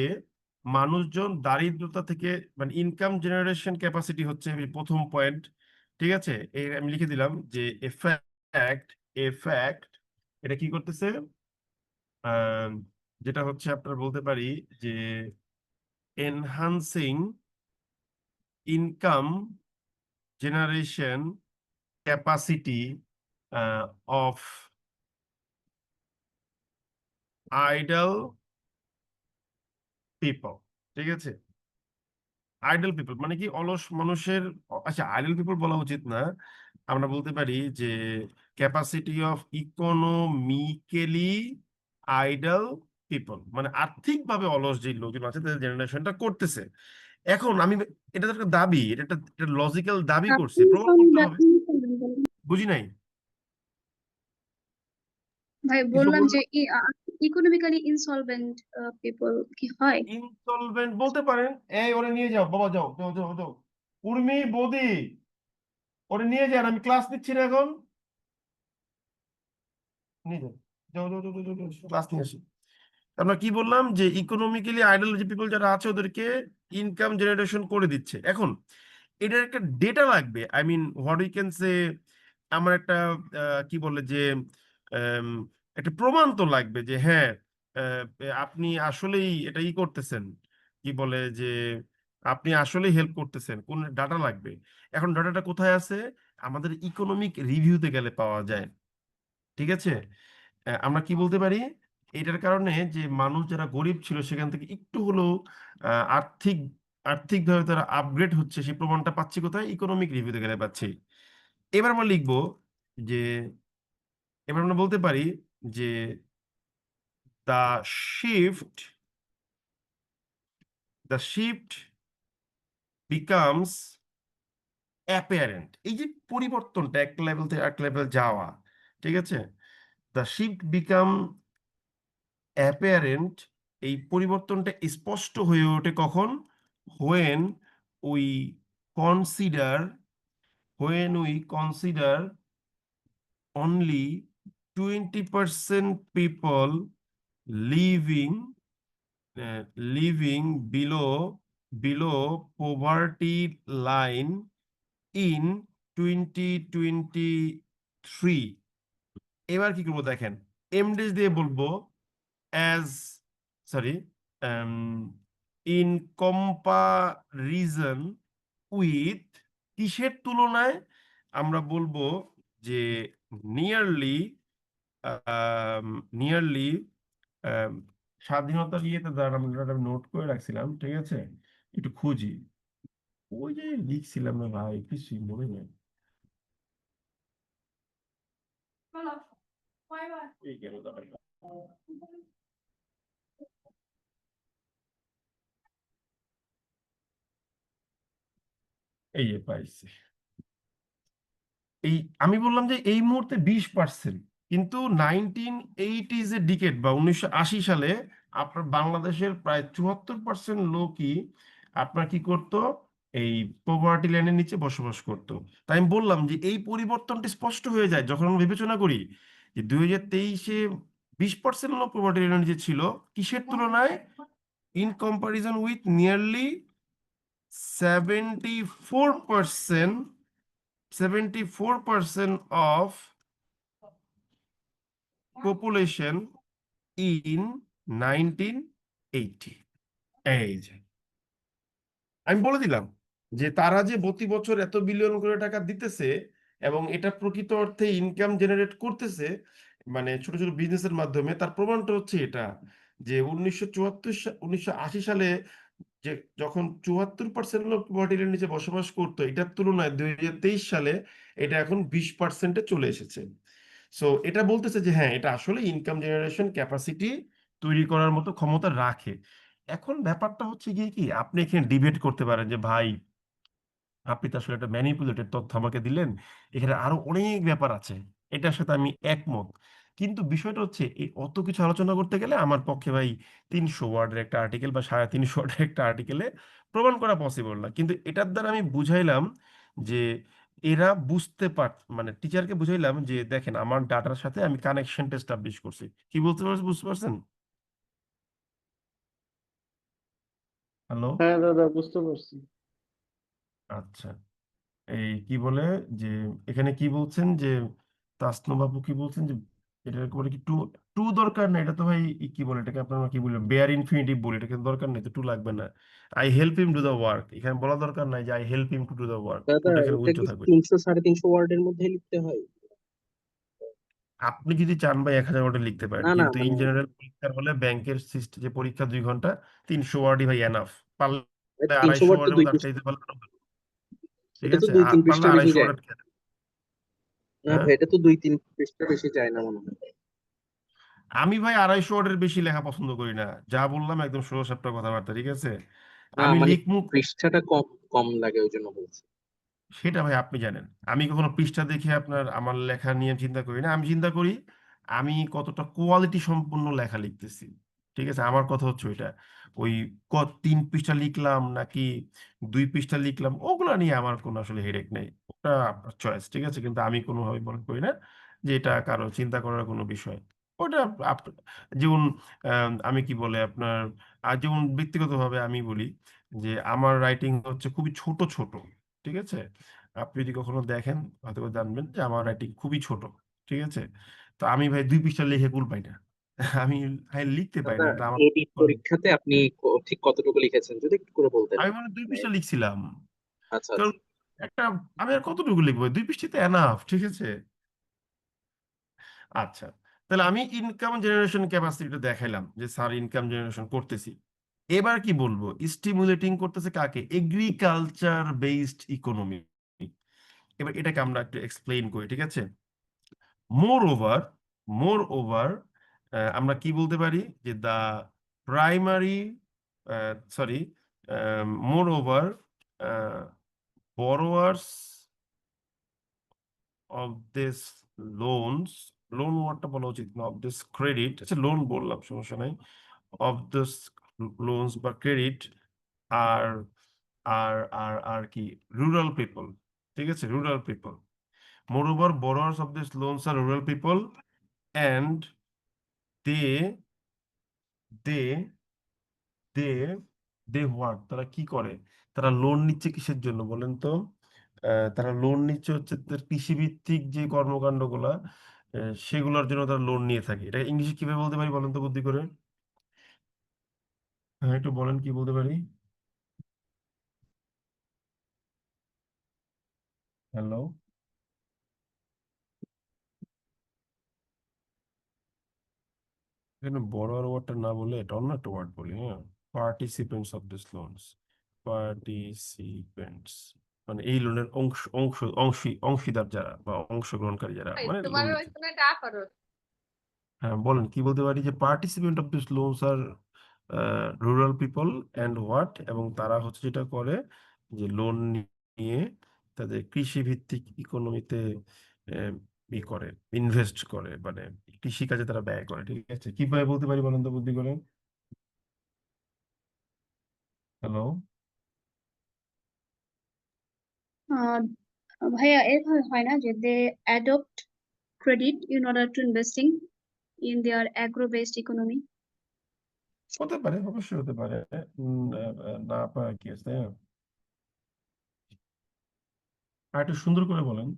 মানুষজন দারিদ্রতা থেকে, মানে ইনকাম জেনারেশন ক্যাপাসিটি হচ্ছে এই প্রথম পয়েন্ট, ঠিক আছে। এই আমি লিখে দিলাম যে এফ্যাক্ট এটা কি করতেছে, আহ, যেটা হচ্ছে আপনার বলতে পারি যে enhancing income generation capacity of idol people, ঠিক আছে। আইডল পিপল মানে কি, অলস মানুষের, আচ্ছা আইডল পিপল বলা উচিত না, আমরা বলতে পারি যে capacity of economically idol people, মানে আর্থিকভাবে অলস যে লোকজন আছে তাদের জেনারেশনটা করতেছে। এখন আমি, এটা তো একটা দাবি, এটা একটা লজিক্যাল দাবি করছি, আপনি প্রমাণ করতে হবে। insolvent বলেন। বুঝি নাই। ভাই কিছু বললাম বললো, যে ইকোনমিক্যালি ইনসলভেন্ট পিপল কি হয়? ইনসলভেন্ট বলতে পারেন। এই ওরে নিয়ে যাও বাবা, যাও যাও যাও যাও, উর্মি বৌদি, ওরে নিয়ে যান, আমি ক্লাস নিচ্ছি না এখন, নিয়ে যাও, যাও যাও যাও যাও, ক্লাস নিয়ে আসি। আমরা কি বললাম, যে ইকোনমিক্যালি আইডল যে পিপল যারা আছে ওদেরকে ইনকাম জেনারেশন করে দিচ্ছে। এখন এটার একটা ডেটা লাগবে, I mean what we can say, আমার একটা কি বলে যে আম, একটা প্রমাণ তো লাগবে যে হ্যাঁ, আহ, আপনি আসলেই এটা ই করতেছেন, কি বলে যে আপনি আসলেই হেল্প করতেছেন, কোন ডাটা লাগবে। এখন ডাটাটা কোথায় আছে, আমাদের ইকোনমিক রিভিউতে গেলে পাওয়া যায়, ঠিক আছে। আমরা কি বলতে পারি, এটার কারণে যে মানুষ যারা গরিব ছিল সেখান থেকে একটু হলেও আর্থিক আর্থিকভাবে তারা আপগ্রেড হচ্ছে, সেই প্রমাণটা পাচ্ছি কোথায়, ইকোনমিক রিভিউতে গেলে পাচ্ছি। এবার আমরা লিখবো যে, এবার আমরা বলতে পারি যে the shift the shift becomes অ্যাপিয়ারেন্ট, এই যে পরিবর্তনটা এক লেভেল থেকে এক লেভেল যাওয়া, ঠিক আছে। দ্য শিফট বিকাম অ্যাপিয়ারেন্ট, এই পরিবর্তনটা স্পষ্ট হয়ে ওঠে কখন, when we consider consider only 20% people living living below below poverty line in 2023। এবার কি করবো দেখেন, এমডেজ দিয়ে বলবো as sorry in comparison with কিসের তুলনায় আমরা বলবো যে নিয়ারলি নিয়ারলি স্বাধীনতার ইয়েতে দাঁড়ান আমরা নোট করে রাখছিলাম, ঠিক আছে, একটু খুঁজি। ওই যে লিখছিলাম না ভাই, কিছুই মনে নেই। এই গেল দাঁড়ান। এই যে পাইছি। এই আমি বললাম যে এই মুহূর্তে 20%, কিন্তু 1980s এর ডিকেড বা 1980 সালে আপনার বাংলাদেশের প্রায় 74% লোকই আপনার কি করতো, এই পভার্টি লাইনের নিচে বসবাস করতো। তাই আমি বললাম যে এই পরিবর্তনটি স্পষ্ট হয়ে যায় যখন আমরা বিবেচনা করি যে 2023-এ 20% লোক পভার্টি লাইনের নিচে ছিল, কিসের তুলনায়, in comparison with nearly 74% of population in 1980। এই যে আমি বলে দিলাম যে তারা যে প্রতি বছর এত বিলিয়ন করে টাকা দিতেছে এবং এটা প্রকৃত অর্থে ইনকাম জেনারেট করতেছে, মানে ছোট ছোট বিজনেসের মাধ্যমে, তার প্রমাণটা হচ্ছে এটা যে 1980 সালে যে যখন 74% লোক পভার্টির নিচে বসবাস করতো, এটার তুলনায় 2023 সালে এটা এখন 20%-এ চলে এসেছে। সো এটা বলতেছে যে হ্যাঁ, এটা আসলে ইনকাম জেনারেশন ক্যাপাসিটি তৈরি করার মতো ক্ষমতা রাখে। এখন ব্যাপারটা হচ্ছে গিয়ে কি, আপনি এখানে ডিবেট করতে পারেন যে ভাই আপনি তো আসলে একটা ম্যানিপুলেটেড তথ্য আমাকে দিলেন, এখানে আরো অনেক ব্যাপার আছে, এটার সাথে আমি একমত। কিন্তু বিষয়টা হচ্ছে এই অত কিছু আলোচনা করতে গেলে আমার পক্ষে ভাই 300 ওয়ার্ডের একটা আর্টিকেল বা 350 ওয়ার্ডের একটা আর্টিকেলে প্রমাণ করা পসিবল না। কিন্তু এটার দ্বারা আমি বুঝাইলাম যে এরা বুঝতে মানে টিচারকে বুঝাইলাম যে দেখেন আমার ডাটার সাথে আমি কানেকশনটা এস্টাবলিশ করছি। কি বলতে পারছি, বুঝতে পারছেন? হ্যালো। হ্যাঁ দাদা, বুঝতে পারছি। আচ্ছা, এই কি বলে যে এখানে কি বলছেন যে তাসনু বাবু কি বলছেন যে এটার করে কি টু টু দরকার না, এটা তো ভাই কি বলে এটাকে, আপনারা কি বলে বেয়ার ইনফিনিটিভ বলে, এটা কিন্তু দরকার নেই তো, টু লাগবে না। I help him do the work, এখানে বলা দরকার নাই যে I help him to do the work, দাদা, টুটা এখানে এটা উজ্জ্ব কি থাকবে। 300 350 ওয়ার্ডের মধ্যে লিখতে হয়? আপনি যদি চান ভাই 1000 ওয়ার্ডে লিখতে পারেন, না না, কিন্তু ইন মানে জেনারেল পরীক্ষার হলে ব্যাংকের সিস্টেম যে পরীক্ষা 2 ঘন্টা, 300 ওয়ার্ডই ভাই এনাফ। পারলে 300 250 ওয়ার্ড তো ওয়ার্ডের দুই মধ্যে আটকে পৃষ্ঠা। দিতে পারলে আরো ভালো। ঠিক এটা তো আছে, দুই আর তিন পারলে পৃষ্ঠা বেশি 250 যায়। ওয়ার্ডের। না হ্যাঁ, ভাই, এটা তো 2-3 পৃষ্ঠা বেশি যায় না মনে হয়। আমি ভাই 250 ওয়ার্ডের বেশি লেখা পছন্দ করি না, যা বললাম একদম সোজা সাপটা কথাবার্তা, ঠিক আছে। না আমি মানে লিখমু, পৃষ্ঠাটা কম কম লাগে, ওই জন্য বলছি। সেটা ভাই আপনি জানেন, আমি কখনো পৃষ্ঠা দেখে আপনার আমার লেখা নিয়ে চিন্তা করি না। আমি চিন্তা করি আমি কতটা কোয়ালিটি সম্পন্ন লেখা লিখতেছি, ঠিক আছে। আমার কথা হচ্ছে ওইটা, ওই 3 পৃষ্ঠা লিখলাম নাকি 2 পৃষ্ঠা লিখলাম, ওগুলা নিয়ে আমার কোনো আসলে হেডেক নেই, ওটা আপনার চয়েস, ঠিক আছে। কিন্তু আমি কোনোভাবে মনে করি না যে এটা কারো চিন্তা করার কোনো বিষয়। ওটা যেমন আমি কি বলে আপনার, আর যেমন ব্যক্তিগতভাবে আমি বলি যে আমার রাইটিং হচ্ছে খুবই ছোট ছোট, ঠিক আছে। আপনি যদি কখনো দেখেন হয়তো বা জানবেন যে আমার রাইটিং খুবই ছোট, ঠিক আছে। তো আমি ভাই 2 পৃষ্ঠা লিখে কুল পাই না। আমি লিখতে পাই দাদা, না, এটা আমার এডিট পরীক্ষাতে আপনি ঠিক কতটুকু লিখেছেন যদি একটু করে বলতেন? আমি মানে 2 পৃষ্ঠা লিখছিলাম, আচ্ছা কারণ আচ্ছা। একটা আমি আর কতটুকু লিখবো, 2 পৃষ্ঠাতে এনাফ, ঠিক আছে। আচ্ছা, তাহলে আমি ইনকাম জেনারেশন ক্যাপাসিটিটা দেখাইলাম যে স্যার ইনকাম জেনারেশন করতেছি। এবার কি বলবো, স্টিমুলেটিং করতেছে কাকে, এগ্রিকালচার বেসড ইকোনমি। এবার এটাকে আমরা একটু এক্সপ্লেইন করি, ঠিক আছে। মোর ওভার, মোর ওভার আমরা কি বলতে পারি যে the primary, sorry, moreover borrowers of this loans, loan ওয়ার্ডটা বলা উচিত না, অফ দিস ক্রেডিট, আচ্ছা লোন বললাম সমস্যা নাই, অফ দিস লোনস বা ক্রেডিট আর আর কি রুরাল পিপল, ঠিক আছে, rural people. Moreover, borrowers of these loans are rural people, and they they they they what, তারা কি করে, তারা লোন নিচ্ছে কিসের জন্য বলেন তো। তারা লোন নিচ্ছে হচ্ছে তাদের কৃষিভিত্তিক যে কর্মকাণ্ড গুলা, সেগুলোর জন্য তারা লোন নিয়ে থাকে। এটা ইংলিশে কিভাবে বলতে পারি বলেন তো বুদ্ধি করে। হ্যাঁ, একটু বলেন কি বলতে পারি। হ্যালো, এখানে বড় ওয়ার্ডটা না বলে এটা অন্য একটা ওয়ার্ড বলি। হ্যাঁ, participants of this loans, participants মানে এই লোনের অংশীদার যারা বা অংশগ্রহণকারী যারা, মানে লোন নিচ্ছে। হ্যাঁ, বলেন কি বলতে পারি যে participant of this loans are rural people and what, এবং তারা হচ্ছে যেটা করে যে লোন নিয়ে তাদের কৃষি ভিত্তিক ইকোনমিতে ই করে, ইনভেস্ট করে, মানে কৃষি কাজে তারা ব্যয় করে। ঠিক আছে, কিভাবে বলতে পারি বলেন তো বুদ্ধি করে। হ্যালো, আহ ভাইয়া এভাবে হয় না যে they adopt credit in order to investing in their agro-based economy? হতে পারে, অবশ্যই হতে পারে। না পারা কি আছে, তাই না? আর একটু সুন্দর করে বলেন।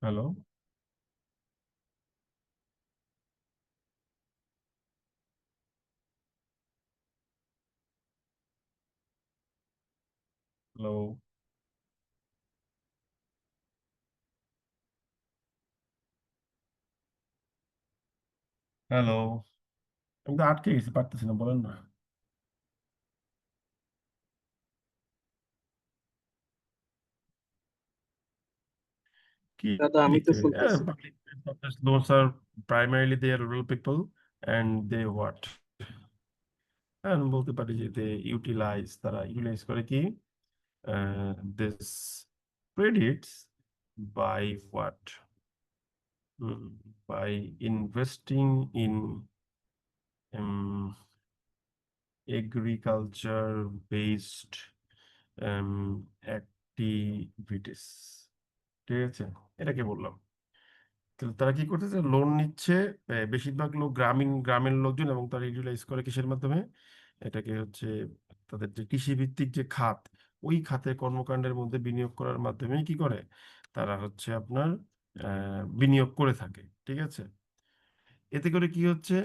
হ্যালো, হ্যালো, হ্যালো, আমি তো আটকে গেছি, পারতেছি না, বলেন না। কি দাদা আমি তো লিখতে পারি? শুনতেছি। Public loans are primarily they are rural people and they what? আমি বলতে পারি যে তারা ইউটিলাইজ করে কি this credits by what, by investing in agriculture based activities. ঠিক আছে, এটাকে বললাম। তো তারা কি করতেছে, লোন নিচ্ছে। বেশিরভাগ লোক গ্রামের লোকজন, এবং তারা ইউটিলাইজ করে কিসের মাধ্যমে, এটাকে হচ্ছে তাদের যে কৃষি ভিত্তিক যে খাত, ওই খাতে কর্মকাণ্ডের মধ্যে বিনিয়োগ করার মাধ্যমে কি করে, তারা হচ্ছে আপনার বিনিয়োগ করে থাকে। ঠিক আছে, এতে করে কি হচ্ছে,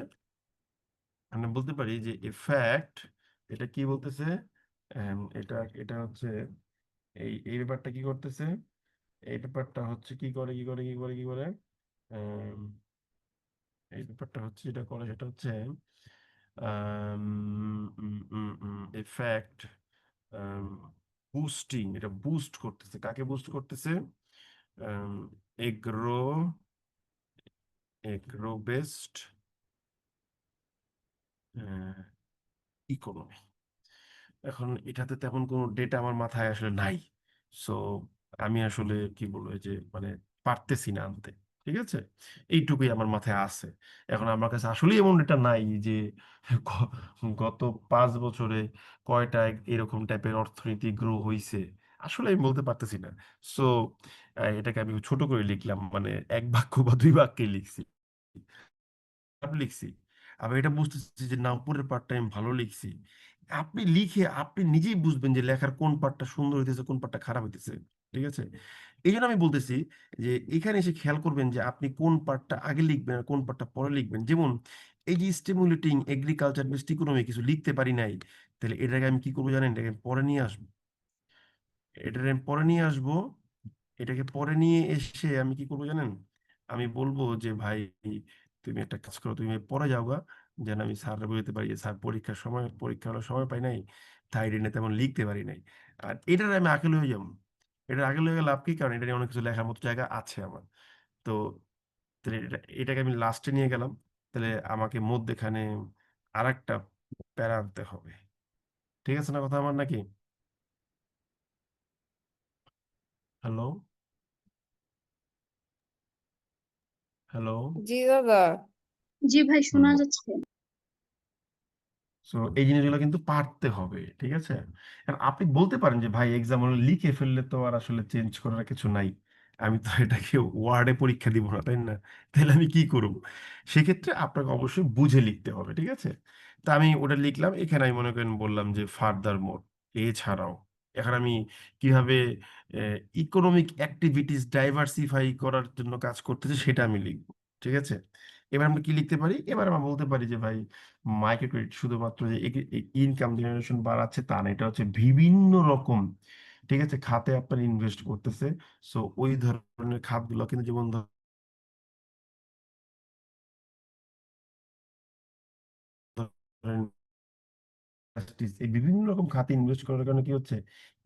আমরা বলতে পারি যে এফ্যাক্ট, এটা কি বলতেছে, এটা এটা হচ্ছে এই ব্যাপারটা কি করতেছে, এই ব্যাপারটা হচ্ছে কি করে এই ব্যাপারটা হচ্ছে যেটা করে সেটা হচ্ছে এফেক্ট বুস্টিং, এটা বুস্ট করতেছে। কাকে বুস্ট করতেছে? Agro agro based economy. এখন এটাতে তেমন কোনো ডেটা আমার মাথায় আসলে নাই। সো আমি আসলে কি বলবো, এই যে মানে পারতেছি না আনতে। ঠিক আছে, এইটুকুই আমার মাথায় আছে। এখন আমার কাছে আসলেই এমন ডেটা নাই যে গ- গত 5 বছরে কয়টা এরকম টাইপের অর্থনীতি গ্রো হইছে। আসলে আমি বলতে পারতেছি না। সো এটাকে আমি ছোট করে লিখলাম, মানে এক বাক্য বা 2 বাক্যে লিখছি, খারাপ লিখছি। আবার এটা বুঝতেছি যে না, উপরের পার্টটা আমি ভালো লিখছি। আপনি লিখে আপনি নিজেই বুঝবেন যে লেখার কোন পার্টটা সুন্দর হইতেছে, কোন পার্টটা খারাপ হইতেছে। ঠিক আছে, এই জন্য আমি বলতেছি যে এখানে এসে খেয়াল করবেন যে আপনি কোন পার্টটা আগে লিখবেন আর কোন পার্টটা পরে লিখবেন। যেমন এই যে স্টিমুলেটিং এগ্রিকালচার বেসড ইকোনমি কিছু লিখতে পারি নাই, তাহলে এটাকে আমি কি করবো জানেন, এটাকে আমি পরে নিয়ে আসবো। এটাকে আমি পরে নিয়ে আসবো। এটাকে পরে নিয়ে এসে আমি কি করবো জানেন, আমি বলবো যে ভাই তুমি একটা কাজ করো, তুমি পরে যাও গা, যেন আমি স্যার বলতে পারি যে স্যার পরীক্ষা হওয়ার সময় পাই নাই, তাই রিনে তেমন লিখতে পারি নাই। আর এটার আমি আগে হয়ে যাবো। এটার আগে হয়ে গেলে লাভ কি, কারণ এটা নিয়ে অনেক কিছু লেখার মতো জায়গা আছে আমার। তো তাহলে এটাকে আমি লাস্টে নিয়ে গেলাম, তাহলে আমাকে মধ্যেখানে আর একটা প্যারা আনতে হবে। ঠিক আছে না কথা আমার নাকি? Hello, hello. জি দাদা। জি ভাই, হুম, শোনা যাচ্ছে। সো এই জিনিসগুলো কিন্তু পারতে হবে। ঠিক আছে, আর আপনি বলতে পারেন যে ভাই এক্সাম হলে লিখে ফেললে তো আর আসলে চেঞ্জ করার কিছু নাই, আমি তো এটাকে ওয়ার্ডে পরীক্ষা দিব না, তাই না? তাহলে আমি কি করব? সেক্ষেত্রে আপনাকে অবশ্যই বুঝে লিখতে হবে। ঠিক আছে, তা আমি ওটা লিখলাম। এখানে আমি মনে করেন বললাম যে ফার্দার মোর, এছাড়াও। এখন আমি কিভাবে ইকোনমিক অ্যাক্টিভিটিস ডাইভার্সিফাই করার জন্য কাজ করতেছি সেটা আমি লিখবো। ঠিক আছে, এবার আমরা কি লিখতে পারি? এবার আমরা বলতে পারি যে ভাই মাইক্রো ক্রেডিট শুধুমাত্র যে ইনকাম জেনারেশন বাড়াচ্ছে তা না, এটা হচ্ছে বিভিন্ন রকম, ঠিক আছে, খাতে আপনার ইনভেস্ট করতেছে। সো ওই ধরনের খাতগুলো কিন্তু, যেমন ধরেন এই বিভিন্ন রকম খাতে ইনভেস্ট করার কারণে কি হচ্ছে,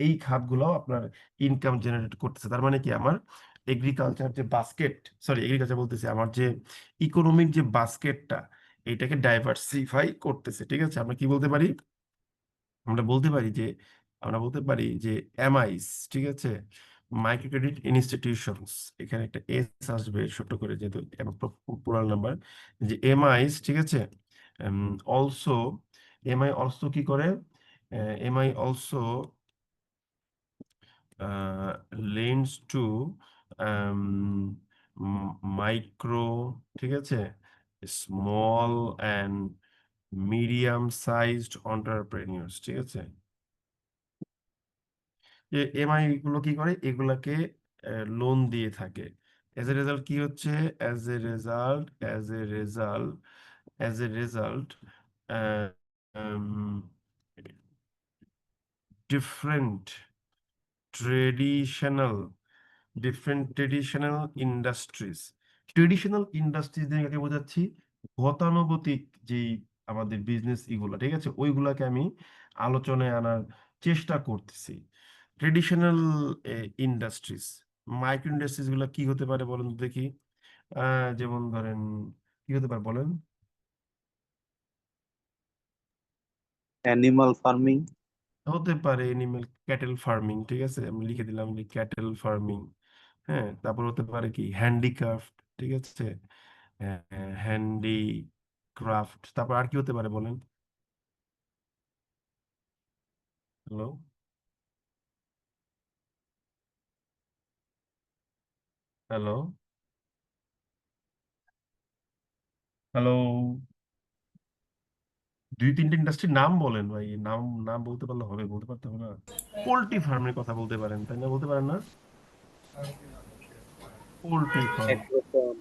এই খাতগুলোও আপনার ইনকাম জেনারেট করতেছে। তার মানে কি, আমার এগ্রিকালচার যে বাস্কেট, সরি এগ্রিকালচার বলতেছে, আমার যে ইকোনমিক যে বাস্কেটটা, এইটাকে ডাইভার্সিফাই করতেছে। ঠিক আছে, আমরা কি বলতে পারি? আমরা বলতে পারি যে আমরা বলতে পারি যে এমআইস, ঠিক আছে, মাইক্রো ক্রেডিট ইনস্টিটিউশনস, এখানে একটা এস আসবে ছোট করে, যেহেতু পুরাল নাম্বার, যে এমআইস, ঠিক আছে, অলসো, এমআই অলসো কি করে, MI also lends to micro, ঠিক আছে, স্মল অ্যান্ড মিডিয়াম সাইজড এন্টারপ্রেনিউরস, ঠিক আছে। যে এমআই গুলো কি করে, এগুলাকে লোন দিয়ে থাকে। এজ এ রেজাল্ট কি হচ্ছে, as a result as a result different traditional traditional industries দিয়ে কাকে বোঝাচ্ছি, গতানুগতিক যেই আমাদের বিজনেস এগুলো, ঠিক আছে, ওইগুলাকে আমি আলোচনায় আনার চেষ্টা করতেছি। ট্রেডিশনাল ইন্ডাস্ট্রিজ, মাইক্রো ইন্ডাস্ট্রিজ গুলো কি হতে পারে বলেন তো দেখি? যেমন ধরেন কি হতে পারে বলেন? Animal farming. হতে পারে এনিম্যাল ক্যাটেল ফার্মিং, ঠিক আছে, আমি লিখে দিলাম ক্যাটেল ফার্মিং। হ্যাঁ, তারপর হতে পারে কি হ্যান্ডিক্রাফট, ঠিক আছে, হ্যান্ডিক্রাফট। তারপর আর কি হতে পারে বলেন? হ্যালো, হ্যালো, হ্যালো, দুই তিনটে ইন্ডাস্ট্রির নাম বলেন ভাই, নাম নাম বলতে পারলে হবে, বলতে পারতে হবে না? পোল্ট্রি ফার্মের কথা বলতে পারেন, তাই না? বলতে পারেন না? Poultry farm. Agro farm.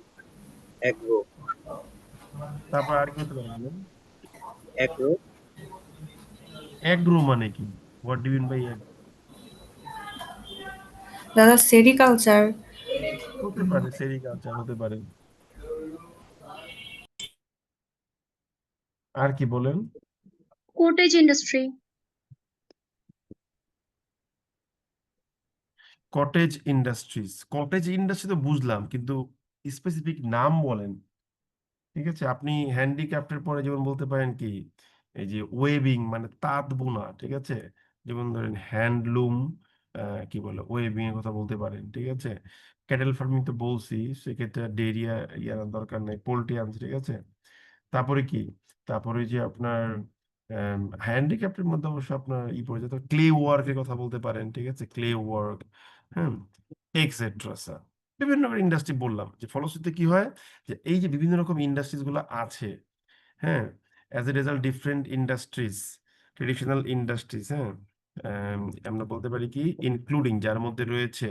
Agro. তারপর আর কি হতে পারে বলেন? অ্যাগ্রো। অ্যাগ্রো মানে কি? What do mean by? দাদা সেরিকালচার। হতে পারে সেরিকালচার, হতে পারে। আর কি বলেন? Cottage industry. কটেজ ইন্ডাস্ট্রি তো বুঝলাম, কিন্তু স্পেসিফিক নাম বলেন। ঠিক আছে, আপনি হ্যান্ডিক্রাফটের পরে যেমন বলতে পারেন কি, এই যে ওয়েবিং মানে তাঁত বোনা, ঠিক আছে, যেমন ধরেন হ্যান্ডলুম, কি বলে, ওয়েবিং এর কথা বলতে পারেন। ঠিক আছে, ক্যাটেল ফার্মিং তো বলছি, সেক্ষেত্রে ডেয়ারি ইয়ার দরকার নেই, পোল্ট্রি আনছে, ঠিক আছে। তারপরে কি, তারপরে যে আপনার হ্যান্ডিক্রাফটের মধ্যে অবশ্য আপনার ই পড়ে যায়, ক্লে ওয়ার্কের কথা বলতে পারেন, ঠিক আছে, ক্লে ওয়ার্ক, হ্যাঁ, এক্সেট্রা। বিভিন্ন রকম ইন্ডাস্ট্রি বললাম, যে ফলশ্রুতিতে কি হয়, যে এই যে বিভিন্ন রকম ইন্ডাস্ট্রিজ গুলো আছে, হ্যাঁ, as a result different industries, traditional industries, হ্যাঁ, আমরা বলতে পারি কি ইনক্লুডিং, যার মধ্যে রয়েছে,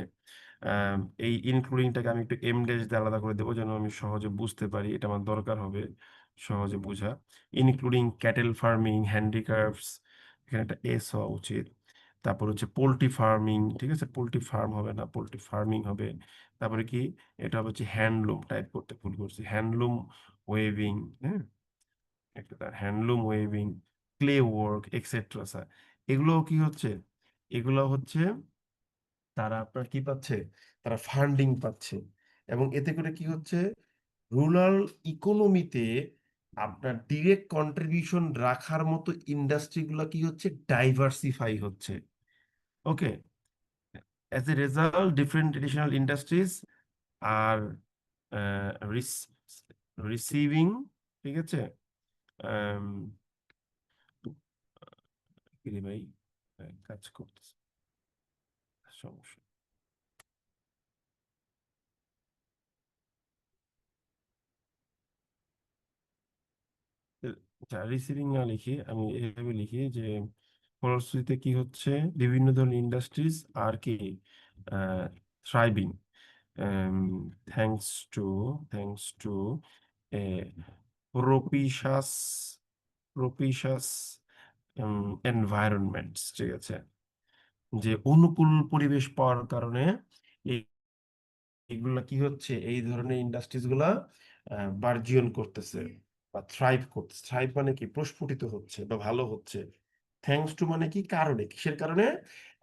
আম, এই ইনক্লুডিংটাকে আমি একটু এম ড্যাশ দিয়ে আলাদা করে দেবো, যেন আমি সহজে বুঝতে পারি, এটা আমার দরকার হবে সহজে বোঝা। ইনক্লুডিং ক্যাটেল ফার্মিং, হ্যান্ডিক্রাফটস, এখানে একটা এস হওয়া উচিত। তারপর হচ্ছে পোল্ট্রি ফার্মিং, ঠিক আছে, পোল্ট্রি ফার্ম হবে না, পোল্ট্রি ফার্মিং হবে। তারপরে কি, এটা হচ্ছে হ্যান্ডলুম, টাইপ করতে ভুল করছি, হ্যান্ডলুম ওয়েভিং, হ্যাঁ, একটা handloom waving, clay work, etcetera. এগুলো কি হচ্ছে, এগুলো হচ্ছে তারা আপনার কি পাচ্ছে, তারা ফান্ডিং পাচ্ছে, এবং এতে করে কি হচ্ছে, রুরাল ইকোনমিতে আপনার ডিরেক্ট কন্ট্রিবিউশন রাখার মতো ইন্ডাস্ট্রিগুলো কি হচ্ছে, ডাইভার্সিফাই হচ্ছে। Okay, as a result different traditional industries are receiving, ঠিক আছে, কি রে ভাই, কাজ করতেছে, সমস্যা। আচ্ছা, রিসিভিং না লিখে আমি এভাবে লিখি যে ফলশ্রুতিতে কি হচ্ছে, বিভিন্ন ধরনের ইন্ডাস্ট্রিজ আর কি thriving, thanks to thanks to propitious propitious environments, ঠিক আছে, যে অনুকূল পরিবেশ পাওয়ার কারণে এই এগুলা কি হচ্ছে, এই ধরনের ইন্ডাস্ট্রিজ গুলা বার্জিয়ন করতেছে বা থ্রাইভ করতেছে। থ্রাইভ মানে কি, প্রস্ফুটিত হচ্ছে বা ভালো হচ্ছে। থ্যাঙ্কস টু মানে কি, কারণে, কিসের কারণে?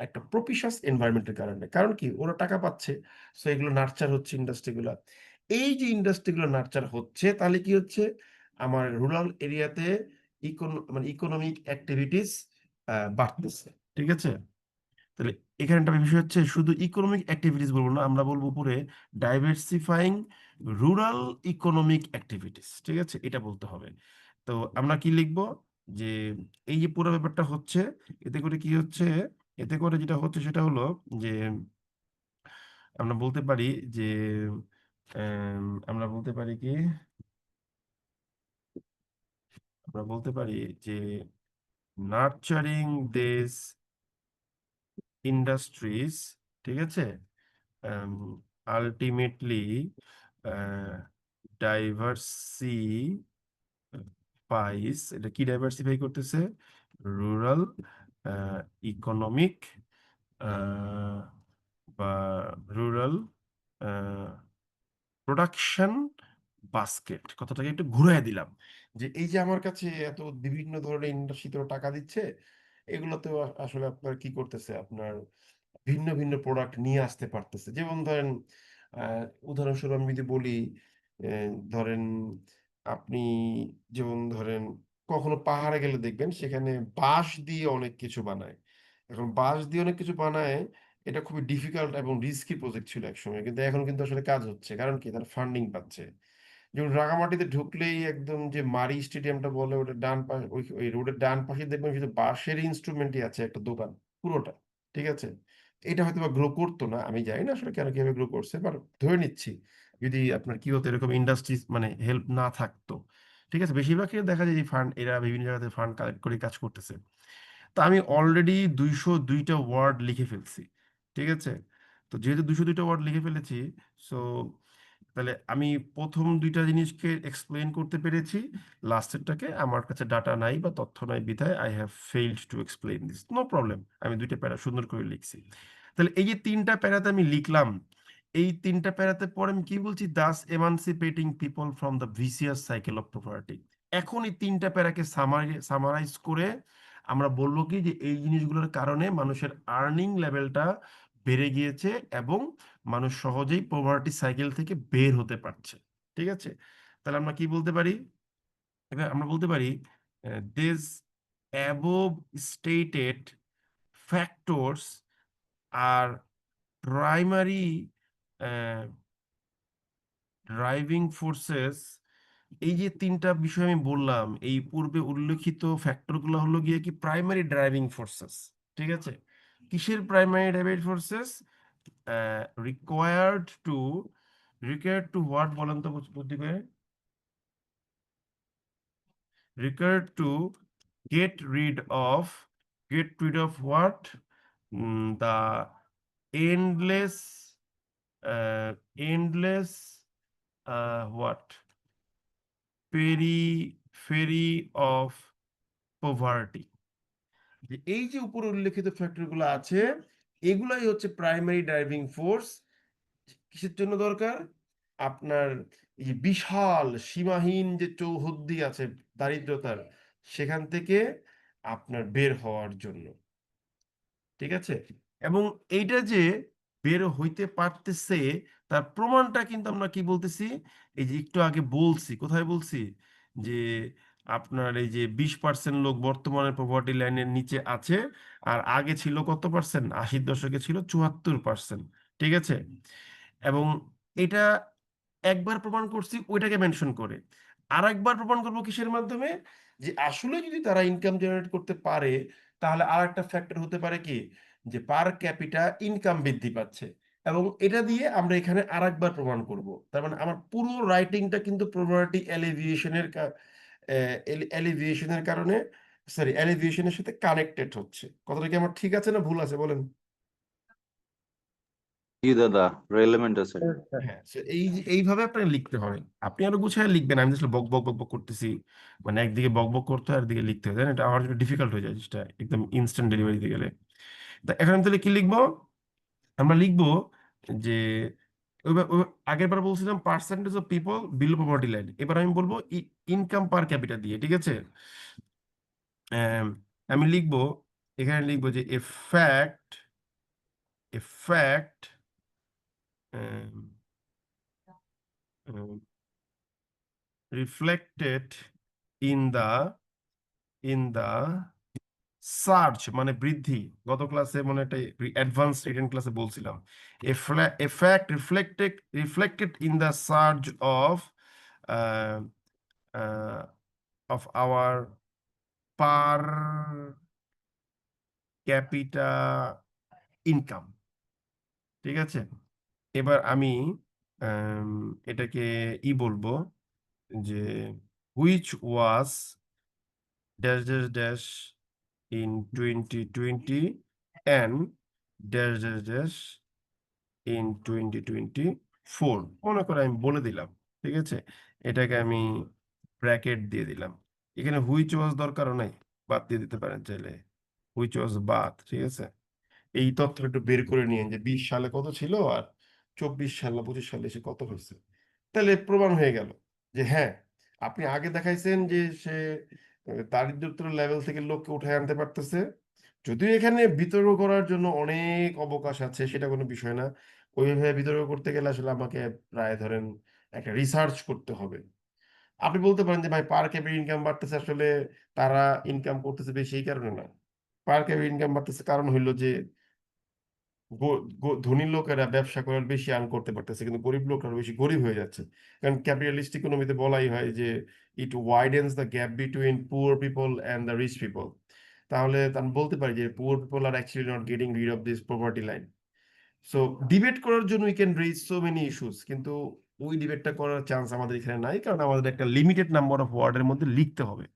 একটা প্রপিশাস এনভায়রনমেন্টের কারণে। কারণ কি, ওরা টাকা পাচ্ছে, সো এগুলো নার্চার হচ্ছে ইন্ডাস্ট্রি গুলা। এই যে ইন্ডাস্ট্রি গুলো নার্চার হচ্ছে, তাহলে কি হচ্ছে, আমার রুরাল এরিয়াতে মানে ইকোনমিক অ্যাক্টিভিটিস বাড়তেছে, ঠিক আছে। তাহলে এখানে একটা বিষয় হচ্ছে, শুধু ইকোনমিক অ্যাক্টিভিটিস বলবো না, আমরা বলবো উপরে ডাইভার্সিফাইং রুরাল ইকোনমিক অ্যাক্টিভিটিস, ঠিক আছে, এটা বলতে হবে। তো আমরা কি লিখবো, যে এই যে পুরো ব্যাপারটা হচ্ছে, এতে করে কি হচ্ছে, এতে করে যেটা হচ্ছে সেটা হলো যে আমরা বলতে পারি যে আমরা বলতে পারি কি, আমরা বলতে পারি যে নার্চারিং দিস ইন্ডাস্ট্রিজ, ঠিক আছে, আলটিমেটলি ডাইভার্সিফাইস, এটা কি ডাইভার্সিফাই করতেছে, রুরাল ইকোনমিক বা রুরাল প্রোডাকশন বাস্কেট। কথাটাকে একটু ঘুরাই দিলাম, যে এই যে আমার কাছে এত বিভিন্ন ধরনের ইন্ডাস্ট্রিতে টাকা দিচ্ছে, এগুলো তো আসলে আপনার কি করতেছে, আপনার ভিন্ন ভিন্ন প্রোডাক্ট নিয়ে আসতে পারতেছে। যেমন ধরেন, উদাহরণস্বরূপ আমি যদি বলি, ধরেন আপনি, যেমন ধরেন কখনো পাহাড়ে গেলে দেখবেন সেখানে বাঁশ দিয়ে অনেক কিছু বানায়। এখন বাঁশ দিয়ে অনেক কিছু বানায়, এটা খুবই ডিফিকাল্ট এবং রিস্কি প্রজেক্ট ছিল একসময়, কিন্তু এখন কিন্তু আসলে কাজ হচ্ছে। কারণ কি, তারা ফান্ডিং পাচ্ছে। যেমন রাঙামাটিতে ঢুকলেই একদম যে মারি স্টেডিয়ামটা বলে, ওটা ডান পাশে, ওই ওই রোডের ডান পাশে দেখবেন শুধু বাঁশের ইনস্ট্রুমেন্টই আছে একটা দোকান, পুরোটা, ঠিক আছে। এটা হয়তো বা গ্রো করতো না, আমি জানি না আসলে কেন কিভাবে গ্রো করছে, বাট ধরে নিচ্ছি যদি আপনার কি হতো, এরকম ইন্ডাস্ট্রিজ মানে হেল্প না থাকতো, ঠিক আছে। বেশিরভাগ ক্ষেত্রে দেখা যায় যে ফান্ড, এরা বিভিন্ন জায়গাতে ফান্ড কালেক্ট করে কাজ করতেছে। তো আমি অলরেডি 202টা ওয়ার্ড লিখে ফেলছি, ঠিক আছে। তো যেহেতু 202টা ওয়ার্ড লিখে ফেলেছি, সো তাহলে আমি প্রথম দুইটা জিনিসকে এক্সপ্লেন করতে পেরেছি, লাস্টেরটাকে আমার কাছে ডাটা নাই বা তথ্য নাই বিধায় I have failed to explain this. No problem, আমি দুইটা প্যারা সুন্দর করে লিখছি। তাহলে এই যে তিনটা প্যারাতে আমি লিখলাম, এই তিনটা প্যারাতে পরে আমি কি বলছি, thus emancipating people from the vicious cycle of property. এখন এই তিনটা প্যারাকে সামারাইজ করে আমরা বলবো কি, যে এই জিনিসগুলোর কারণে মানুষের আর্নিং লেভেলটা বেড়ে গিয়েছে এবং মানুষ সহজেই পভার্টি সাইকেল থেকে বের হতে পারছে, ঠিক আছে। তাহলে আমরা কি বলতে পারি, এবার আমরা বলতে পারি this above stated factors are primary driving forces. এই যে তিনটা বিষয় আমি বললাম, এই পূর্বে উল্লেখিত ফ্যাক্টরগুলো হলো গিয়ে কি প্রাইমারি ড্রাইভিং ফোর্সেস, ঠিক আছে। কিসের primary driving forces? Required to what বলেন তো বুদ্ধি করে, required to get rid of what, the endless endless what, periphery of poverty। যে এই যে উপরে উল্লেখিত ফ্যাক্টরগুলো আছে, এগুলাই হচ্ছে প্রাইমারি ড্রাইভিং ফোর্স। কিসের জন্য দরকার? আপনার এই যে বিশাল সীমাহীন যে চৌহদ্দি আছে দারিদ্রতার, সেখান থেকে আপনার বের হওয়ার জন্য, ঠিক আছে। এবং এইটা যে বের হইতে পারতেছে, তার প্রমাণটা কিন্তু আমরা কি বলতেছি, এই যে একটু আগে বলছি, কোথায় বলছি, যে আপনার এই যে 20% লোক বর্তমানে পভার্টি লাইনের নিচে আছে, আর আগে ছিল কত পার্সেন্ট, 80-র দশকে ছিল 74%, ঠিক আছে। এবং এটা একবার প্রমাণ করছি ওইটাকে মেনশন করে, আর একবার প্রমাণ করবো কিসের মাধ্যমে, যে আসলে যদি তারা ইনকাম জেনারেট করতে পারে, তাহলে আর একটা ফ্যাক্টর হতে পারে কি, যে পার ক্যাপিটা ইনকাম বৃদ্ধি পাচ্ছে। এবং এটা দিয়ে আমরা এখানে আর একবার প্রমাণ করব। তার মানে আমার পুরো রাইটিংটা কিন্তু পভার্টি এলিভিয়েশনের কারণে, সরি, এলিভিয়েশনের সাথে কানেক্টেড হচ্ছে। কথাটা কি আমার ঠিক আছে না ভুল আছে বলেন? জি দাদা, রেলেভেন্ট আছে। হ্যাঁ এইভাবে আপনাকে লিখতে হবে। আপনি আরো গুছিয়ে লিখবেন, আমি আসলে বক বক বক বক করতেছি, মানে একদিকে বক বক করতে হয় আর একদিকে লিখতে হয়, জানেন এটা আমার জন্য ডিফিকাল্ট হয়ে যায় জিনিসটা, একদম ইনস্ট্যান্ট ডেলিভারি দিতে গেলে। তা এখন আমি তাহলে কি লিখবো? আমরা লিখবো যে আগের বার বলছিলাম percentage of people below poverty line, এবার আমি বলবো ইনকাম পার ক্যাপিটা দিয়ে, ঠিক আছে? আম, আমি লিখবো, এখানে লিখবো যে এ fact reflected in the search মানে বৃদ্ধি। গত ক্লাসে মানে একটা অ্যাডভান্স রিটেন ক্লাসে বলছিলাম a fact reflected in the search of our per capita income, ঠিক আছে? এবার আমি এটাকে বলবো যে which was dash dash dash in 2020 and dash dash dash in 2024, মনে করে আমি বলে দিলাম, ঠিক আছে? এটাকে আমি ব্র্যাকেট দিয়ে দিলাম। এখানে হুইচ ওয়াজ দরকারও নাই, বাদ দিয়ে দিতে পারেন চাইলে, হুইচ ওয়াজ বাদ, ঠিক আছে? এই তথ্যটা একটু বের করে নিয়ে যে 20 সালে কত ছিল আর 24 সাল না 25 সালে এসে কত হয়েছে, তাহলে প্রমাণ হয়ে গেল যে হ্যাঁ, আপনি আগে দেখাইছেন যে সে দারিদ্রতার লেভেল থেকে লোককে উঠে আনতে পারতেছে। যদিও এখানে বিতর্ক করার জন্য অনেক অবকাশ আছে, সেটা কোনো বিষয় না। ওইভাবে বিতর্ক করতে গেলে আসলে আমাকে প্রায় ধরেন একটা রিসার্চ করতে হবে। আপনি বলতে পারেন যে ভাই পার ক্যাপিটা ইনকাম বাড়তেছে, আসলে তারা ইনকাম করতেছে বেশি এই কারণে না। পার ক্যাপিটা ইনকাম বাড়তেছে কারণ হইলো যে ধনী লোকেরা ব্যবসা করে বেশি আর্ন করতে পারতেছে, কিন্তু গরিব লোকেরা বেশি গরিব হয়ে যাচ্ছে। কারণ ক্যাপিটালিস্ট ইকোনমিতে বলাই হয় যে it widens the gap between poor people and the rich people. তাহলে আমি বলতে পারি যে poor people are actually not getting rid of this poverty line. So debate করার জন্য we can raise so many issues, কিন্তু ওই ডিবেটটা করার চান্স আমাদের এখানে নাই, কারণ আমাদের একটা লিমিটেড নাম্বার অফ ওয়ার্ডের মধ্যে লিখতে হবে।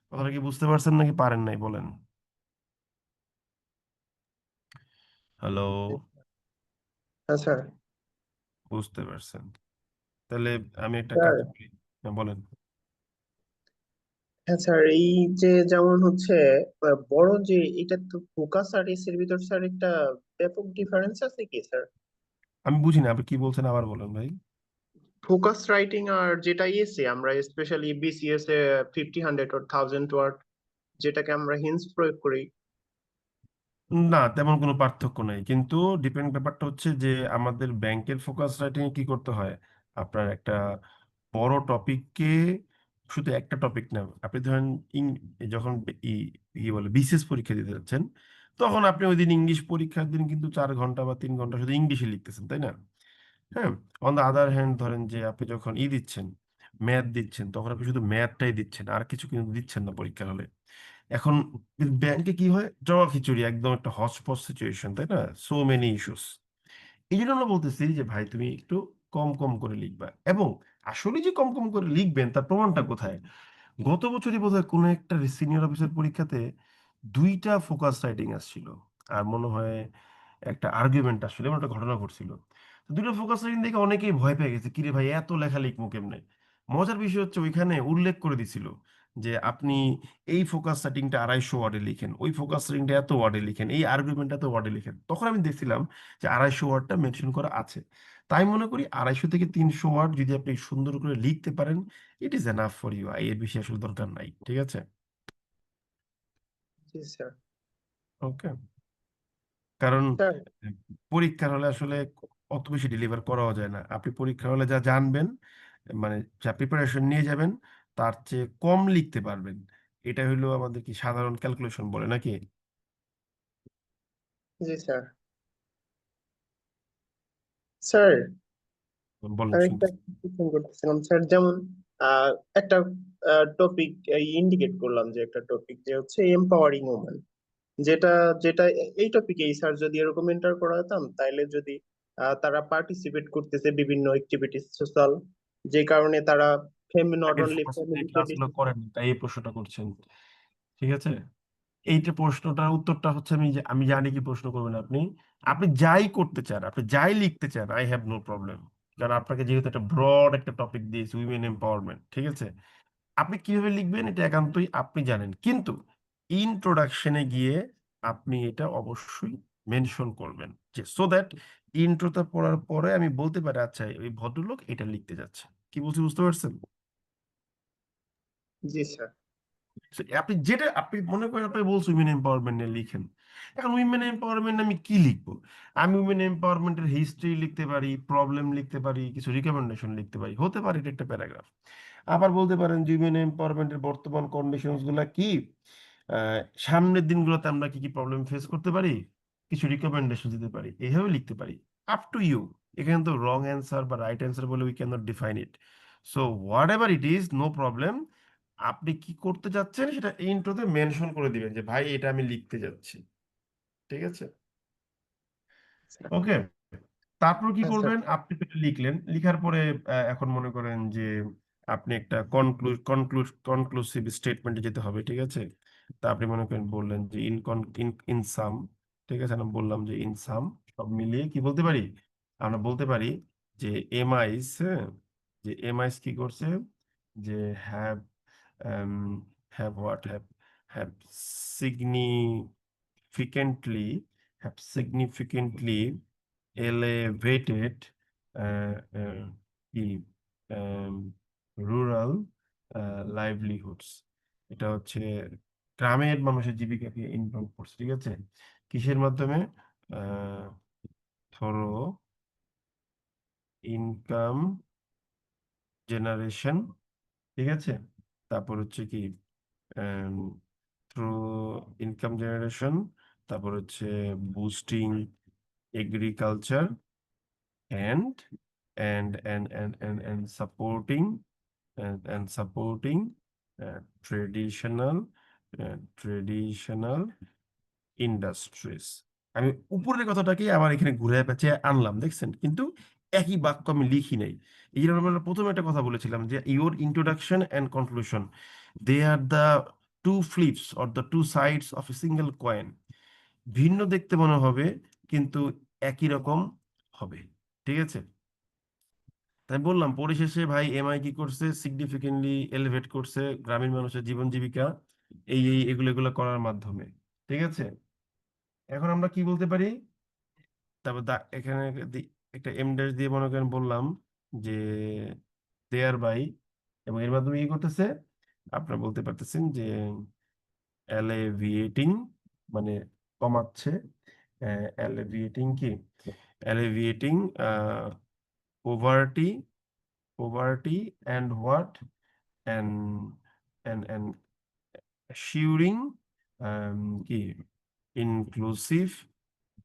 কথাটা কি বুঝতে পারছেন নাকি পারেন নাই বলেন? হ্যালো, হ্যাঁ স্যার। বুঝতে পারছেন? তাহলে আমি একটা স্যার, কাজ করি। হ্যাঁ, বলেন। হ্যাঁ স্যার, এই যে যেমন হচ্ছে বড় যে এটা তো ফোকাস আর এর ভিতর স্যার একটা ব্যাপক ডিফারেন্স আছে কি স্যার? আমি বুঝি না আপনি কি বলছেন, আবার বলেন ভাই। ফোকাস রাইটিং আর যেটা এসে আমরা স্পেশালি বিসিএস এ 50, 100 or 1000 ওয়ার্ড যেটাকে আমরা হিন্টস প্রয়োগ করি। না, তেমন কোনো পার্থক্য নাই, কিন্তু ডিপেন্ড ব্যাপারটা হচ্ছে যে আমাদের ব্যাংকের ফোকাস রাইটিং এ কি করতে হয়, আপনার একটা বড় টপিককে, শুধু একটা টপিক না, আপনি ধরেন যখন ই কি বলে বিসিএস পরীক্ষা দিতে যাচ্ছেন, তখন আপনি ওই দিন ইংলিশ পরীক্ষার দিন কিন্তু 4 ঘন্টা বা 3 ঘন্টা শুধু ইংলিশে লিখতেছেন, তাই না? হ্যাঁ। অন দ্য আদার হ্যান্ড ধরেন যে আপনি যখন দিচ্ছেন, ম্যাথ দিচ্ছেন, তখন আপনি শুধু ম্যাথটাই দিচ্ছেন, আর কিছু কিন্তু দিচ্ছেন না পরীক্ষার হলে। এখন ব্যাংকে কি হয়, জবা খিচুড়ি, একদম একটা হচপচ সিচুয়েশন, তাই না? So many issues. এই জন্য আমরা বলতেছি যে ভাই তুমি একটু কম কম করে লিখবা, এবং আসলে যে কম কম করে লিখবেন তার প্রমাণটা কোথায়? গত বছরই বোধহয় কোনো একটা সিনিয়র অফিসার পরীক্ষাতে 2টা ফোকাস রাইটিং আসছিল, আর মনে হয় একটা আর্গুমেন্ট আসলে, এমন একটা ঘটনা ঘটছিল। তো 2টা ফোকাস রাইটিং দেখে অনেকেই ভয় পেয়ে গেছে, কিরে ভাই এত লেখা লিখবো কেমনে? মজার বিষয় হচ্ছে ওইখানে উল্লেখ করে দিছিল যে আপনি এই ফোকাস রাইটিংটা 250 ওয়ার্ডে লিখেন, ওই ফোকাস রাইটিংটা এত ওয়ার্ডে লিখেন, এই আর্গুমেন্টটা এত ওয়ার্ডে লিখেন। তখন আমি দেখছিলাম যে 250 ওয়ার্ডটা মেনশন করা আছে। তাই মনে করি 250 থেকে 300 ওয়ার্ড যদি আপনি সুন্দর করে লিখতে পারেন, it is enough for you. এর বেশি আসলে দরকার নাই, ঠিক আছে? জি স্যার। ওকে। কারণ স্যার, পরীক্ষার হলে আসলে অত বেশি ডেলিভার করাও যায় না। আপনি পরীক্ষার হলে যা জানবেন, মানে যা প্রিপারেশন নিয়ে যাবেন, তার চেয়ে কম লিখতে পারবেন। এটা হলো আমাদের কি সাধারণ ক্যালকুলেশন বলে নাকি? জি স্যার। স্যার, বলেন, আরেকটা শুনতেছি। কোশ্চেন করতেছিলাম স্যার, যেমন আহ, একটা টপিক ইন্ডিকেট করলাম যে একটা টপিক যে হচ্ছে এম্পাওয়ারিং ওমেন, যেটা যেটা এই টপিকেই স্যার যদি এরকম এন্টার করা হতাম তাইলে যদি তারা পার্টিসিপেট করতেছে বিভিন্ন অ্যাক্টিভিটিস সোশ্যাল, যে কারণে তারা নট আগের অনলি ফোকাস ফ্যামিলিতে ক্লাসগুলো করেন, তাই এই প্রশ্নটা করছেন, ঠিক আছে? এইটা প্রশ্নটার উত্তরটা হচ্ছে আমি জানি কি প্রশ্ন করবেন আপনি। আপনি যাই করতে চান, আপনি যাই লিখতে চান, আই হ্যাভ নো প্রবলেম। কারণ আপনাকে যেহেতু একটা ব্রড একটা টপিক দিয়েছি, উইমেন এম্পাওয়ারমেন্ট, ঠিক আছে? আপনি কিভাবে লিখবেন এটা একান্তই আপনি জানেন, কিন্তু ইন্ট্রোডাকশনে গিয়ে আপনি এটা অবশ্যই মেনশন করবেন, যে সো দ্যাট ইন্ট্রোটা পড়ার পরে আমি বলতে পারি আচ্ছা ওই ভদ্রলোক এটা লিখতে যাচ্ছে। কি বলছি বুঝতে পারছেন? জি স্যার। So, আপনি যেটা আপনি মনে করেন আপনি বলছেন উইমেন এম্পাওয়ারমেন্ট নিয়ে লিখেন। এখন উইমেন এম্পাওয়ারমেন্ট আমি কি লিখবো? আমি উইমেন এম্পাওয়ারমেন্টের হিস্ট্রি লিখতে পারি, প্রবলেম লিখতে পারি, কিছু রিকমেন্ডেশন লিখতে পারি, হতে পারে এটা একটা প্যারাগ্রাফ। আবার বলতে পারেন যে উইমেন এম্পাওয়ারমেন্টের বর্তমান কন্ডিশনস গুলা কি, সামনের দিনগুলোতে আমরা কি কি প্রবলেম ফেস করতে পারি, কিছু রিকমেন্ডেশন দিতে পারি, এইভাবে লিখতে পারি। Up to you. এখানে তো রং অ্যান্সার বা রাইট অ্যান্সার বলে we can not define it. So whatever it is, no problem. আপনি কি করতে যাচ্ছেন সেটা ইন্ট্রোতে মেনশন করে দিবেন যে ভাই এটা আমি লিখতে যাচ্ছি, ঠিক আছে? ওকে। তারপর কি হ্যাঁ স্যার। করবেন, আপনি তো এটা লিখলেন, লিখার পরে এখন মনে করেন যে আপনি একটা কনক্লুসিভ স্টেটমেন্টে যেতে হবে, ঠিক আছে? তা আপনি মনে করেন বললেন যে ইন সাম, ঠিক আছে? আমরা বললাম যে ইন সাম, সব মিলিয়ে কি বলতে পারি? আমরা বলতে পারি যে এমআইস, হ্যাঁ, যে এমআইস কি করছে, যে have have what have significantly significantly elevated কি রুরাল লাইভলিহুডস। এটা হচ্ছে গ্রামের মানুষের জীবিকাকে ইনকাম করছে, ঠিক আছে? কিসের মাধ্যমে? ধরো ইনকাম জেনারেশন, ঠিক আছে? তারপর হচ্ছে কি থ্রু ইনকাম জেনারেশন, তারপর হচ্ছে boosting agriculture and and supporting and traditional industries. আমি উপরের কথাটাকে আবার এখানে ঘুরে পেঁচিয়ে আনলাম, দেখছেন? কিন্তু একই বাক্য আমি লিখি নাই। এই জন্য আমরা প্রথমে একটা কথা বলেছিলাম যে your introduction and conclusion, they are the two flips or the two sides of a single coin. ভিন্ন দেখতে মনে হবে কিন্তু একই রকম হবে, ঠিক আছে? তাই বললাম পরিশেষে ভাই এমআই কি করছে, সিগনিফিকেন্টলি এলিভেট করছে গ্রামীণ মানুষের জীবন জীবিকা এগুলো এগুলো করার মাধ্যমে, ঠিক আছে? এখন আমরা কি বলতে পারি? তারপর এখানে একটা এম ড্যাশ দিয়ে মনে করেন বললাম যে দেয়ার বাই, এবং এর মাধ্যমে কি করতেছে আপনারা বলতে পারতেছেন যে অ্যালিভিয়েটিং, মানে কমাচ্ছে, অ্যালিভিয়েটিং কি, অ্যালিভিয়েটিং poverty poverty and what and and assuring কি ইনক্লুসিভ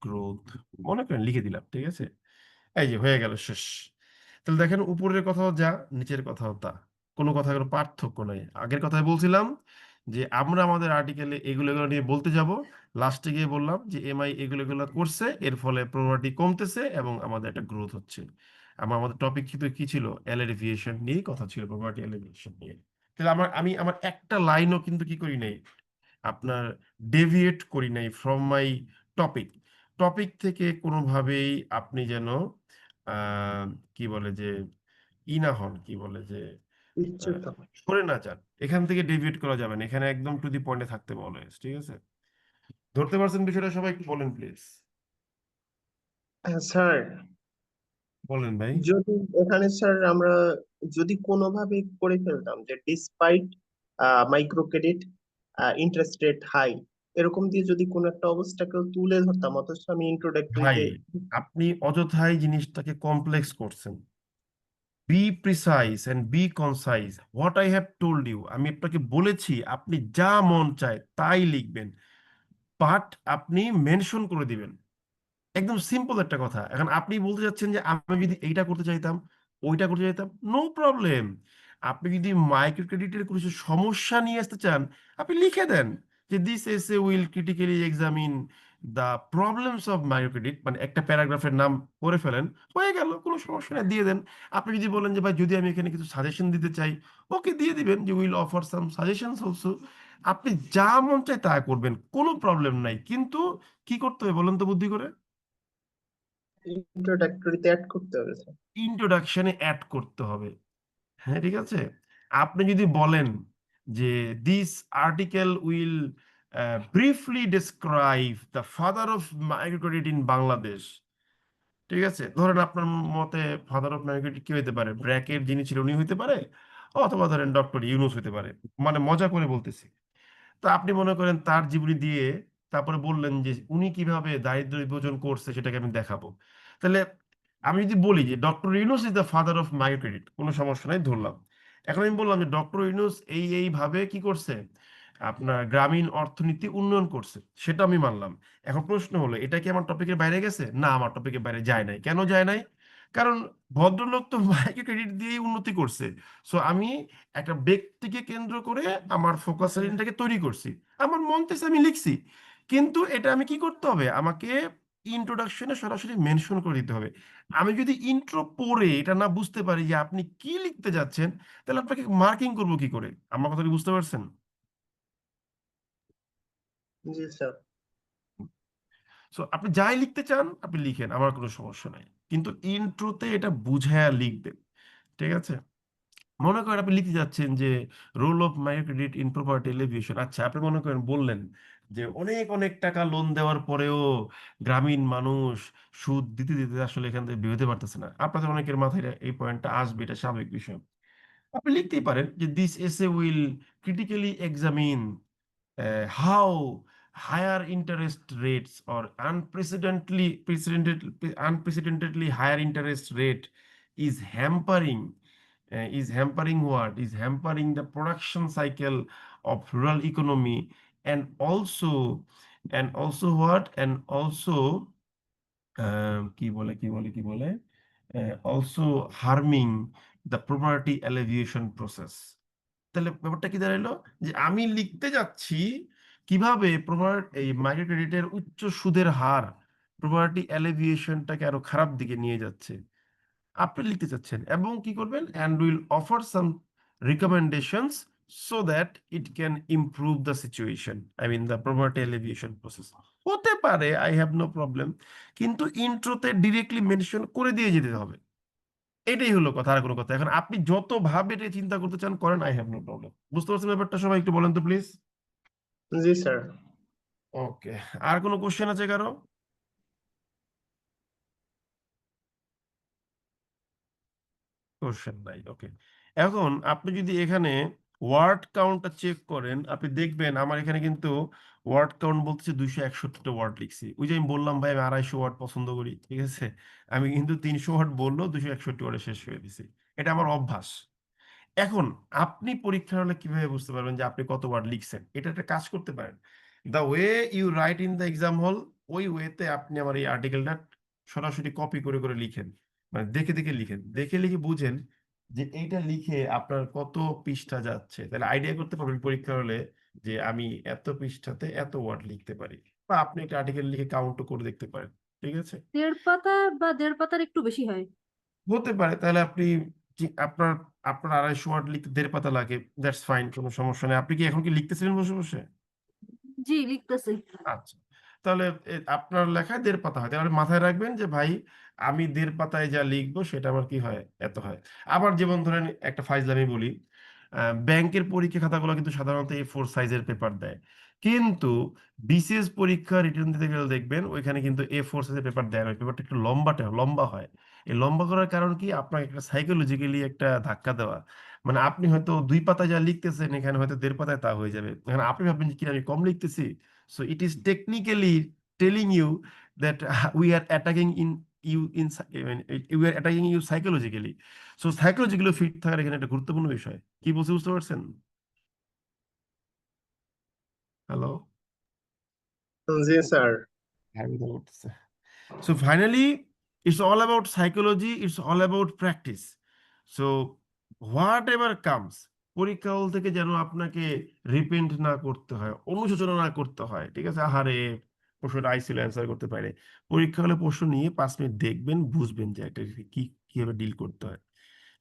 গ্রোথ। মনে করেন লিখে দিলাম, ঠিক আছে? এই যে হয়ে গেল, শেষ। তাহলে দেখেন উপরের কথাও যা, নিচের কথাও তা, কোনো কোনো পার্থক্য নাই। আগের কথায় বলছিলাম যে আমরা আমাদের আর্টিকেলে এগুলো এগুলো নিয়ে বলতে যাব, লাস্টে গিয়ে বললাম যে এমআই এগুলো এগুলো করছে, এর ফলে প্রবর্টি কমতেছে এবং আমাদের একটা গ্রোথ হচ্ছে। আমাদের টপিক কিন্তু কি ছিল? এলিভিয়েশন নিয়ে কথা ছিল, প্রবর্টি এলিভিয়েশন নিয়ে। তাহলে আমার একটা লাইনও কিন্তু কি করি নাই, আপনার ডেভিয়েট করি নাই ফ্রম মাই টপিক। টপিক থেকে কোনোভাবেই আপনি যেন আহ কি বলে যে না হন, কি বলে যে নিশ্চিত। সরে না যান। এখান থেকে ডেভিয়েট করা যাবে না, এখানে একদম টু দি পয়েন্টে থাকতে বলে, ঠিক আছে? ধরতে পারছেন বিষয়টা সবাই? একটু বলেন প্লিজ, হ্যাঁ স্যার, বলেন ভাই। যদি এখানে স্যার আমরা যদি কোনোভাবে করে ফেলতাম যে despite micro credit interest rate high, এরকম দিয়ে যদি কোনো একটা অবস্টাকেল তুলে ধরতাম, অথচ আমি ভাই ইন্ট্রোডাক্টরিতে। আপনি অযথাই জিনিসটাকে কমপ্লেক্স করছেন। Be precise and be concise, what I have told you, আমি আপনাকে বলেছি আপনি যা মন চায় তাই লিখবেন, বাট আপনি মেনশন করে দিবেন। একদম সিম্পল একটা কথা। এখন আপনি বলতে চাচ্ছেন যে আমি যদি এইটা করতে চাইতাম, ওইটা করতে চাইতাম, নো প্রবলেম। আপনি যদি মাইক্রো ক্রেডিটের কিছু সমস্যা নিয়ে আসতে চান, আপনি লিখে দেন যে this essay will critically examine the problems of micro credit, মানে একটা প্যারাগ্রাফের নাম করে ফেলেন, হয়ে গেল, কোনো সমস্যা নেই, দিয়ে দেন। আপনি যদি বলেন যে ভাই যদি আমি এখানে কিছু সাজেশন দিতে চাই, ওকে দিয়ে দিবেন যে will offer some suggestions also. আপনি যা মন চায় তা করবেন, কোনো প্রবলেম নাই, কিন্তু কি করতে হবে বলেন তো বুদ্ধি করে? ইন্ট্রোডাক্টরিতে অ্যাড করতে হবে স্যার। ইন্ট্রোডাকশনে অ্যাড করতে হবে। হ্যাঁ, ঠিক আছে। আপনি যদি বলেন যে this article will briefly describe the father of microcredit in Bangladesh, ঠিক আছে, ধরেন আপনার মতে ফাদার অফ মাইক্রোক্রেডিট কি হতে পারে, ব্র্যাকের যিনি ছিল উনি হইতে পারে, অথবা ধরেন ডক্টর ইউনূস হইতে পারে, মানে মজা করে বলতেছি। তো আপনি মনে করেন তার জীবনী দিয়ে তারপরে বললেন যে উনি কিভাবে দারিদ্র্য বিমোচন করছে সেটাকে আমি দেখাবো। তাহলে আমি যদি বলি যে doctor Yunus is the father of micro credit, কোনো সমস্যা নাই, ধরলাম। এখন আমি বললাম যে ডক্টর ইউনূস এই ভাবে কি করছে, আপনার গ্রামীণ অর্থনীতি উন্নয়ন করছে, সেটা আমি মানলাম। এখন প্রশ্ন হলো এটা কি আমার টপিকের বাইরে গেছে? না, আমার টপিকের বাইরে যায় নাই। কেন যায় নাই? কারণ ভদ্রলোক তো মাইক্রো ক্রেডিট দিয়েই উন্নতি করছে। সো আমি একটা ব্যক্তিকে কেন্দ্র করে আমার ফোকাস লাইনটাকে তৈরি করছি, আমার মন চাইছে আমি লিখছি। কিন্তু এটা আমি কি করতে হবে, আমাকে ইন্ট্রোডাকশনে সরাসরি মেনশন করে দিতে হবে। আমি যদি ইন্ট্রো পড়ে এটা না বুঝতে পারি যে আপনি কি লিখতে যাচ্ছেন, তাহলে আপনাকে মার্কিং করবো কি করে? আমার কথা কি বুঝতে পারছেন? জি স্যার। সো আপনি যাই লিখতে চান আপনি লিখেন, আমার কোনো সমস্যা নাই, কিন্তু ইন্ট্রোতে এটা বুঝায়া লিখবেন, ঠিক আছে? মনে করেন আপনি লিখতে যাচ্ছেন যে role of micro credit in property alleviation. আচ্ছা, আপনি মনে করেন বললেন যে অনেক অনেক টাকা লোন দেওয়ার পরেও গ্রামীণ মানুষ সুদ দিতে দিতে আসলে এখান থেকে বের হতে পারতেছে না। আপনাদের অনেকের মাথায় এই পয়েন্টটা আসবে, এটা স্বাভাবিক বিষয়। আপনি লিখতেই পারেন যে this essay will critically examine how higher interest rates or unprecedentedly higher interest rate is hampering the production cycle of rural economy, and also what, and also also harming the poverty alleviation process। তাহলে ব্যাপারটা কি দাঁড়ালো, যে আমি লিখতে যাচ্ছি কিভাবে এই মাইক্রো ক্রেডিটের উচ্চ সুদের হার প্রপার্টি অ্যালিভিয়েশনটাকে আরো খারাপ দিকে নিয়ে যাচ্ছে, আপনি লিখতে চাচ্ছেন। এবং কি করবেন, and will offer some recommendations so that it can improve the situation, I mean the property alleviation process. হতে পারে, আই হ্যাভ নো প্রবলেম, কিন্তু ইন্ট্রোতে ডিরেক্টলি মেনশন করে দিয়ে যেতে হবে। এটাই হলো কথা, আর কোনো কথা। এখন আপনি যত ভাবে এটা চিন্তা করতে চান করেন, আই হ্যাভ নো প্রবলেম। বুঝতে পারছেন ব্যাপারটা? সবাই একটু বলেন তো প্লিজ। G sir. ওকে, আর কোনো কোশ্চেন আছে কারো? কোশ্চেন নাই, ওকে। এখন আপনি যদি এখানে ওয়ার্ড কাউন্টটা চেক করেন, আপনি দেখবেন আমার এখানে কিন্তু ওয়ার্ড কাউন্ট বলতেছে 261টা ওয়ার্ড লিখছি। ওই যে আমি বললাম ভাই আমি 250 ওয়ার্ড পছন্দ করি, ঠিক আছে, আমি কিন্তু 300 ওয়ার্ড বললো 261 ওয়ার্ডে শেষ করে দিছি। এটা আমার অভ্যাস। এখন আপনি পরীক্ষার হলে কিভাবে বুঝতে পারবেন যে আপনি কত ওয়ার্ড লিখছেন? এটা একটা কাজ করতে পারেন, the way you write in the exam hall, ওই ওয়েতে আপনি আমার এই আর্টিকেলটা সরাসরি কপি করে করে লিখেন, মানে দেখে দেখে লিখেন, দেখে লিখে বুঝেন যে এইটা লিখে আপনার কত পৃষ্ঠা যাচ্ছে, তাহলে আইডিয়া করতে পারবেন পরীক্ষার হলে যে আমি এত পৃষ্ঠাতে এত ওয়ার্ড লিখতে পারি। বা আপনি একটা আর্টিকেল লিখে কাউন্ট করে দেখতে পারেন, ঠিক আছে? 1.5 পাতা বা 1.5 পাতার একটু বেশি হয়। হতে পারে, তাহলে আপনি আপনার আপনার 250 ওয়ার্ড লিখতে 1.5 পাতা লাগে, দ্যাটস ফাইন, কোনো সমস্যা নেই। আপনি কি এখন কি লিখতেছিলেন বসে বসে? জি, লিখতেছি। আচ্ছা, তাহলে আপনার লেখায় 1.5 পাতা হয়, তাহলে মাথায় রাখবেন যে ভাই আমি 1.5 পাতায় যা লিখবো সেটা আমার কি হয়, এত হয়। আবার যেমন ধরেন একটা ফাইজলামি বলি, ব্যাংকের পরীক্ষা খাতাগুলো কিন্তু সাধারণত A4 সাইজের পেপার দেয়, কিন্তু বিসিএস পরীক্ষা রিটার্ন দিতে গেলে দেখবেন ওইখানে কিন্তু A4 সাইজের পেপার দেয় না, পেপারটা একটু লম্বা হয়। এই লম্বা করার কারণ কি, আপনাকে একটা সাইকোলজিক্যালি একটা ধাক্কা দেওয়া, মানে আপনি হয়তো 2 পাতায় যা লিখতেছেন এখানে হয়তো 1.5 পাতায় তা হয়ে যাবে, এখন আপনি ভাববেন যে কি আমি কম লিখতেছি। So it is technically telling you that we are attacking you psychologically. So psychologically fit থাকার এখানে একটা গুরুত্বপূর্ণ বিষয়। কি বলছি বুঝতে পারছেন? Hello? G sir. So finally, it's all about psychology, it's all about practice. So whatever comes, পরীক্ষা হল থেকে যেন আপনাকে রিপেন্ট না করতে হয়, অনুশোচনা না করতে হয়, ঠিক আছে? আহারে প্রশ্নটা আইছিল অ্যান্সার করতে পারে। পরীক্ষা হলে প্রশ্ন নিয়ে 5 মিনিট দেখবেন, বুঝবেন যে একটা কিভাবে ডিল করতে হয়,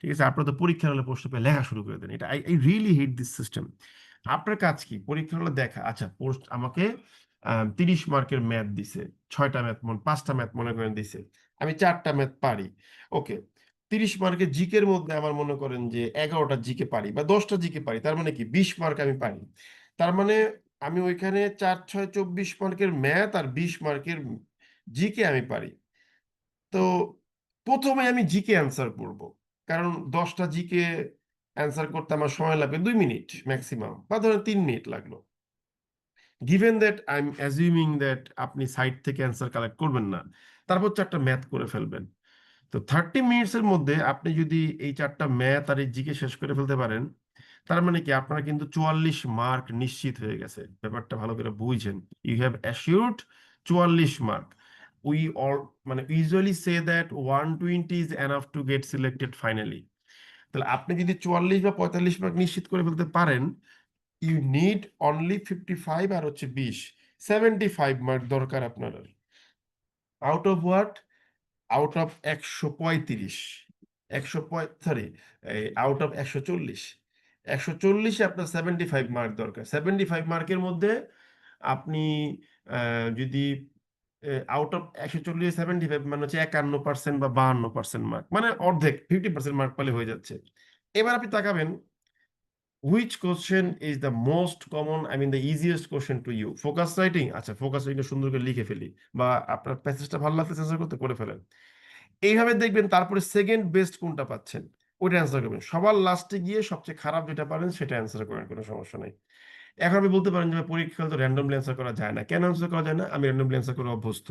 ঠিক আছে? আপনারা তো পরীক্ষা হলে প্রশ্ন পেয়ে লেখা শুরু করে দেন, এটা I really hate this system. আপনার কাজ কি পরীক্ষা হলে দেখা আচ্ছা পোস্ট আমাকে 30 মার্কের ম্যাথ দিছে 6টা ম্যাথ 5টা ম্যাথ মনে করেন দিছে আমি 4টা ম্যাথ পারি ওকে 30 মার্কের জিকের মধ্যে আমার মনে করেন যে 11টা জিকে পারি বা 10টা জিকে পারি তার মানে কি 20 মার্ক আমি পারি তার মানে আমি ওইখানে 4 6 24 মার্কের ম্যাথ আর 20 মার্কের জিকে আমি পারি তো প্রথমে আমি জিকে অ্যান্সার করব কারণ 10টা জিকে অ্যান্সার করতে আমার সময় লাগবে 2 মিনিট ম্যাক্সিমাম বা ধরেন 3 মিনিট লাগলো given that I am assuming that আপনি সাইট থেকে অ্যান্সার কালেক্ট করবেন না তারপর 4টা ম্যাথ করে ফেলবেন তো 30 মিনিটস এর মধ্যে আপনি যদি এই 4টা ম্যাথ আর এই জিকে শেষ করে ফেলতে পারেন তার মানে কি আপনার কিন্তু 44 মার্ক নিশ্চিত হয়ে গেছে ব্যাপারটা ভালো করে বুঝছেন you have assured 44 mark we all মানে usually say that 120 is enough to get selected finally তাহলে আপনি যদি 44 বা 45 মার্ক নিশ্চিত করে ফেলতে পারেন ইউ নিড অনলি 55 আর হচ্ছে 20 75 মার্ক দরকার আপনার out of what out of 135 sorry out of 140 140-এ আপনার 75 মার্ক দরকার 75 মার্কের মধ্যে আপনি যদি আউট অফ 140 75 মানে হচ্ছে 51% বা 52% মার্ক মানে অর্ধেক 50% মার্ক পেলে হয়ে যাচ্ছে এবার আপনি তাকাবেন which question is the most common I mean the easiest question to you focus writing আচ্ছা ফোকাস রাইটিং সুন্দর করে লিখে ফেলি বা আপনার প্যাসেজটা ভালো লাগছে অ্যান্সার করতে করে ফেলেন এইভাবে দেখবেন তারপরে সেকেন্ড বেস্ট কোনটা পাচ্ছেন ওইটা অ্যান্সার করবেন সবার লাস্টে গিয়ে সবচেয়ে খারাপ যেটা পারেন সেটা অ্যান্সার করেন কোনো সমস্যা নাই এখন আপনি বলতে পারেন যে পরীক্ষা তো র্যান্ডমলি অ্যান্সার করা যায় না কেন অ্যান্সার করা যায় না আমি র্যান্ডমলি অ্যান্সার করে অভ্যস্ত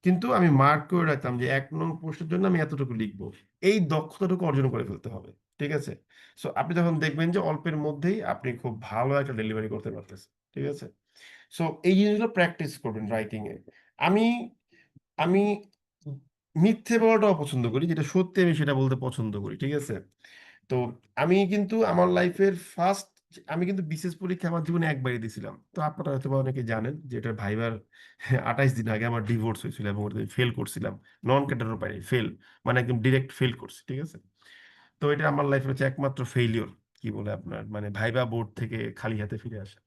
কিন্তু আমি মার্ক করে রাখতাম যে 1 নং প্রশ্নের জন্য আমি এতটুকু লিখবো এই দক্ষতাটুকু অর্জন করে ফেলতে হবে ঠিক আছে সো আপনি যখন দেখবেন যে অল্পের মধ্যেই আপনি খুব ভালো একটা ডেলিভারি করতে পারতেছেন ঠিক আছে সো এই জিনিসগুলো প্র্যাকটিস করবেন রাইটিং এ আমি আমি মিথ্যে বলাটা অপছন্দ করি যেটা সত্যি আমি সেটা বলতে পছন্দ করি ঠিক আছে তো আমি কিন্তু আমার লাইফের ফার্স্ট আমি কিন্তু বিশেষ পরীক্ষা আমার জীবনে একবারই দিয়েছিলাম তো আপনারা হয়তো বা অনেকে জানেন যে এটা ভাইবার 28 দিন আগে আমার ডিভোর্স হয়েছিল এবং ওটা ফেল করছিলাম নন ক্যাটারও পাইনি ফেল মানে একদম ডিরেক্ট ফেল করছি ঠিক আছে তো এটা আমার লাইফের হচ্ছে একমাত্র ফেইলিওর কি বলে আপনার মানে ভাইবা বোর্ড থেকে খালি হাতে ফিরে আসা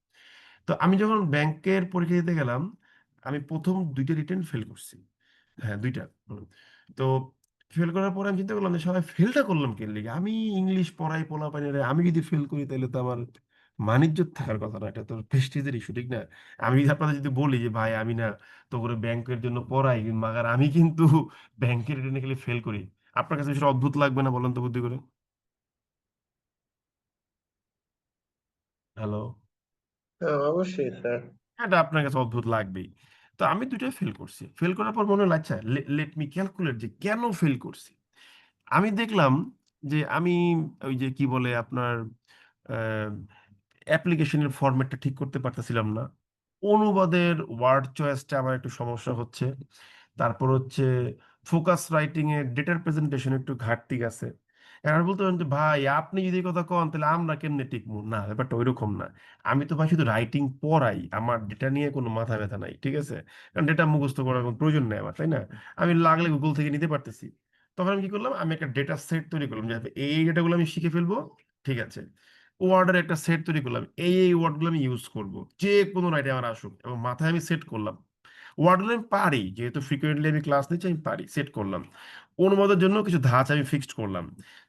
তো আমি যখন ব্যাংকের পরীক্ষা দিতে গেলাম আমি প্রথম 2টা রিটেন ফেল করছি হ্যাঁ 2টা তো ফেল করার পরে আমি চিন্তা করলাম যে সবাই ফেলটা করলাম কে লিগে আমি ইংলিশ পড়াই পোলা পানি রে আমি যদি ফেল করি তাহলে তো আমার মানিজ্যত থাকার কথা না এটা তো প্রেস্টিজের ইস্যু ঠিক না আমি যদি আপনাদের যদি বলি যে ভাই আমি না তো করে ব্যাংকের জন্য পড়াই মাগার আমি কিন্তু ব্যাংকের রিটেনে গেলে ফেল করি আপনার কাছে সেটা অদ্ভুত লাগবে না বলেন তো বুদ্ধি করে হ্যালো অবশ্যই স্যার। এটা আপনার কাছে অদ্ভুত লাগবেই তো আমি 2টাই ফেল করছি ফেল করার পর মনে হলো আচ্ছা লেট মি ক্যালকুলেট যে কেন ফেল করছি আমি দেখলাম যে আমি ওই যে কি বলে আপনার অ্যাপ্লিকেশনের ফরম্যাটটা ঠিক করতে পারতেছিলাম না অনুবাদের ওয়ার্ড চয়েসটা আমার একটু সমস্যা হচ্ছে তারপর হচ্ছে ফোকাস রাইটিং এ ডেটার প্রেজেন্টেশন একটু ঘাটতি আছে আর বলতে পারেন যে ভাই আপনি যদি এই কথা কন তাহলে আমরা কেমনে টিকবো না ব্যাপারটা ওইরকম না আমি তো ভাই শুধু রাইটিং পড়াই আমার ডেটা নিয়ে কোনো মাথা ব্যথা নাই ঠিক আছে কারণ ডেটা মুখস্থ করার কোনো প্রয়োজন নেই আমার তাই না আমি লাগলে গুগল থেকে নিতে পারতেছি তখন আমি কি করলাম আমি একটা ডেটা সেট তৈরি করলাম যে এই ডেটাগুলো আমি শিখে ফেলবো ঠিক আছে ওয়ার্ডের একটা সেট তৈরি করলাম এই ওয়ার্ডগুলো আমি ইউজ করব যে কোনো রাইটে আমার আসুক এবং মাথায় আমি সেট করলাম ওয়ার্ডগুলো আমি পারি যেহেতু ফ্রিকুয়েন্টলি আমি ক্লাস নিচ্ছি আমি পারি সেট করলাম অনুবাদের জন্য কিছু ধাঁচ আমি ফিক্সড করলাম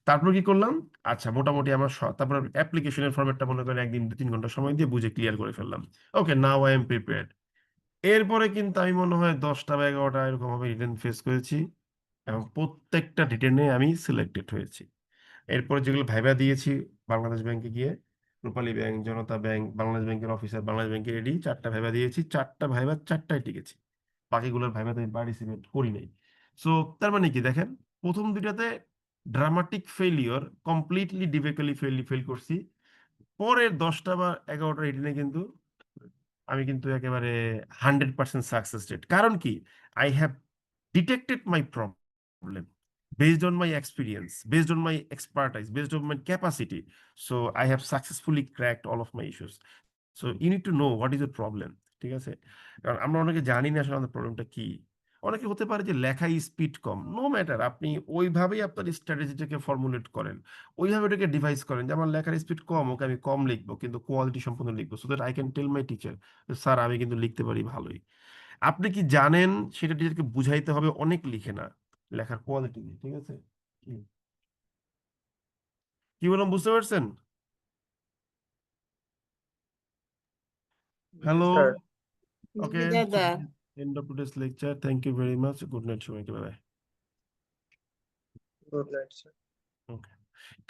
তারপর কি করলাম আচ্ছা মোটামুটি আমার তারপর অ্যাপ্লিকেশনের ফরম্যাটটা মনে করেন 1 দিন 2-3 ঘন্টা সময় দিয়ে বুঝে ক্লিয়ার করে ফেললাম ওকে নাও আই এম প্রিপেয়ার্ড এরপরে কিন্তু আমি মনে হয় 10টা বা 11টা এরকম ভাবে রিটেন ফেস করেছি এবং প্রত্যেকটা রিটেনে আমি সিলেক্টেড হয়েছি এরপরে যেগুলো ভাইবা দিয়েছি বাংলাদেশ ব্যাংকে গিয়ে রূপালী ব্যাংক জনতা ব্যাংক বাংলাদেশ ব্যাংকের অফিসার বাংলাদেশ ব্যাংকের এডি 4টা ভাইবা দিয়েছি 4টা ভাইবা 4টায় টিকেছি বাকিগুলোর ভাইভাতে আমি পার্টিসিপেট করি নাই সো তার মানে কি দেখেন প্রথম 2টাতে dramatic failure completely difficultly fail করছি পরের 10টা বা 11টা রিটেনে কিন্তু আমি কিন্তু একেবারে 100% সাকসেস রেট কারণ কি I have detected my problem based on my experience, based on my expertise, based on my capacity. So I have successfully cracked all of my issues. So you need to know what is your problem. ঠিক আছে কারণ আমরা অনেকে জানি না আসলে আমাদের প্রবলেমটা কি অনেকে হতে পারে যে লেখায় স্পিড কম, নো ম্যাটার, আপনি ওইভাবেই আপনার স্ট্র্যাটেজিটাকে ফর্মুলেট করেন, ওইভাবে এটাকে ডিভাইস করেন যে আমার লেখার স্পিড কম, ওকে আমি কম লিখবো কিন্তু কোয়ালিটি সম্পন্ন লিখবো, so that I can tell my teacher sir আমি কিন্তু লিখতে পারি ভালোই। আপনি কি জানেন সেটা টিচারকে বুঝাইতে হবে অনেক লিখে না, লেখার কোয়ালিটি দিয়ে, ঠিক আছে? হুম। কি বললাম বুঝতে পারছেন? হ্যালো, স্যার ওকে, জি দাদা। end of today's lecture. Thank you very much. Good night সবাইকে, bye bye. Good night sir.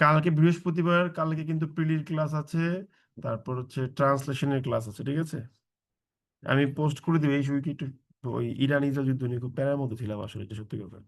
কালকে বৃহস্পতিবার, কালকে কিন্তু প্রিলির ক্লাস আছে, তারপর হচ্ছে ট্রান্সলেশনের ক্লাস আছে, ঠিক আছে? আমি পোস্ট করে দিব এই উইকে একটু, ওই ইরান ইসরায়েল যুদ্ধ নিয়ে খুব প্যারার মধ্যে ছিলাম আসলে, এটা সত্যি কথা।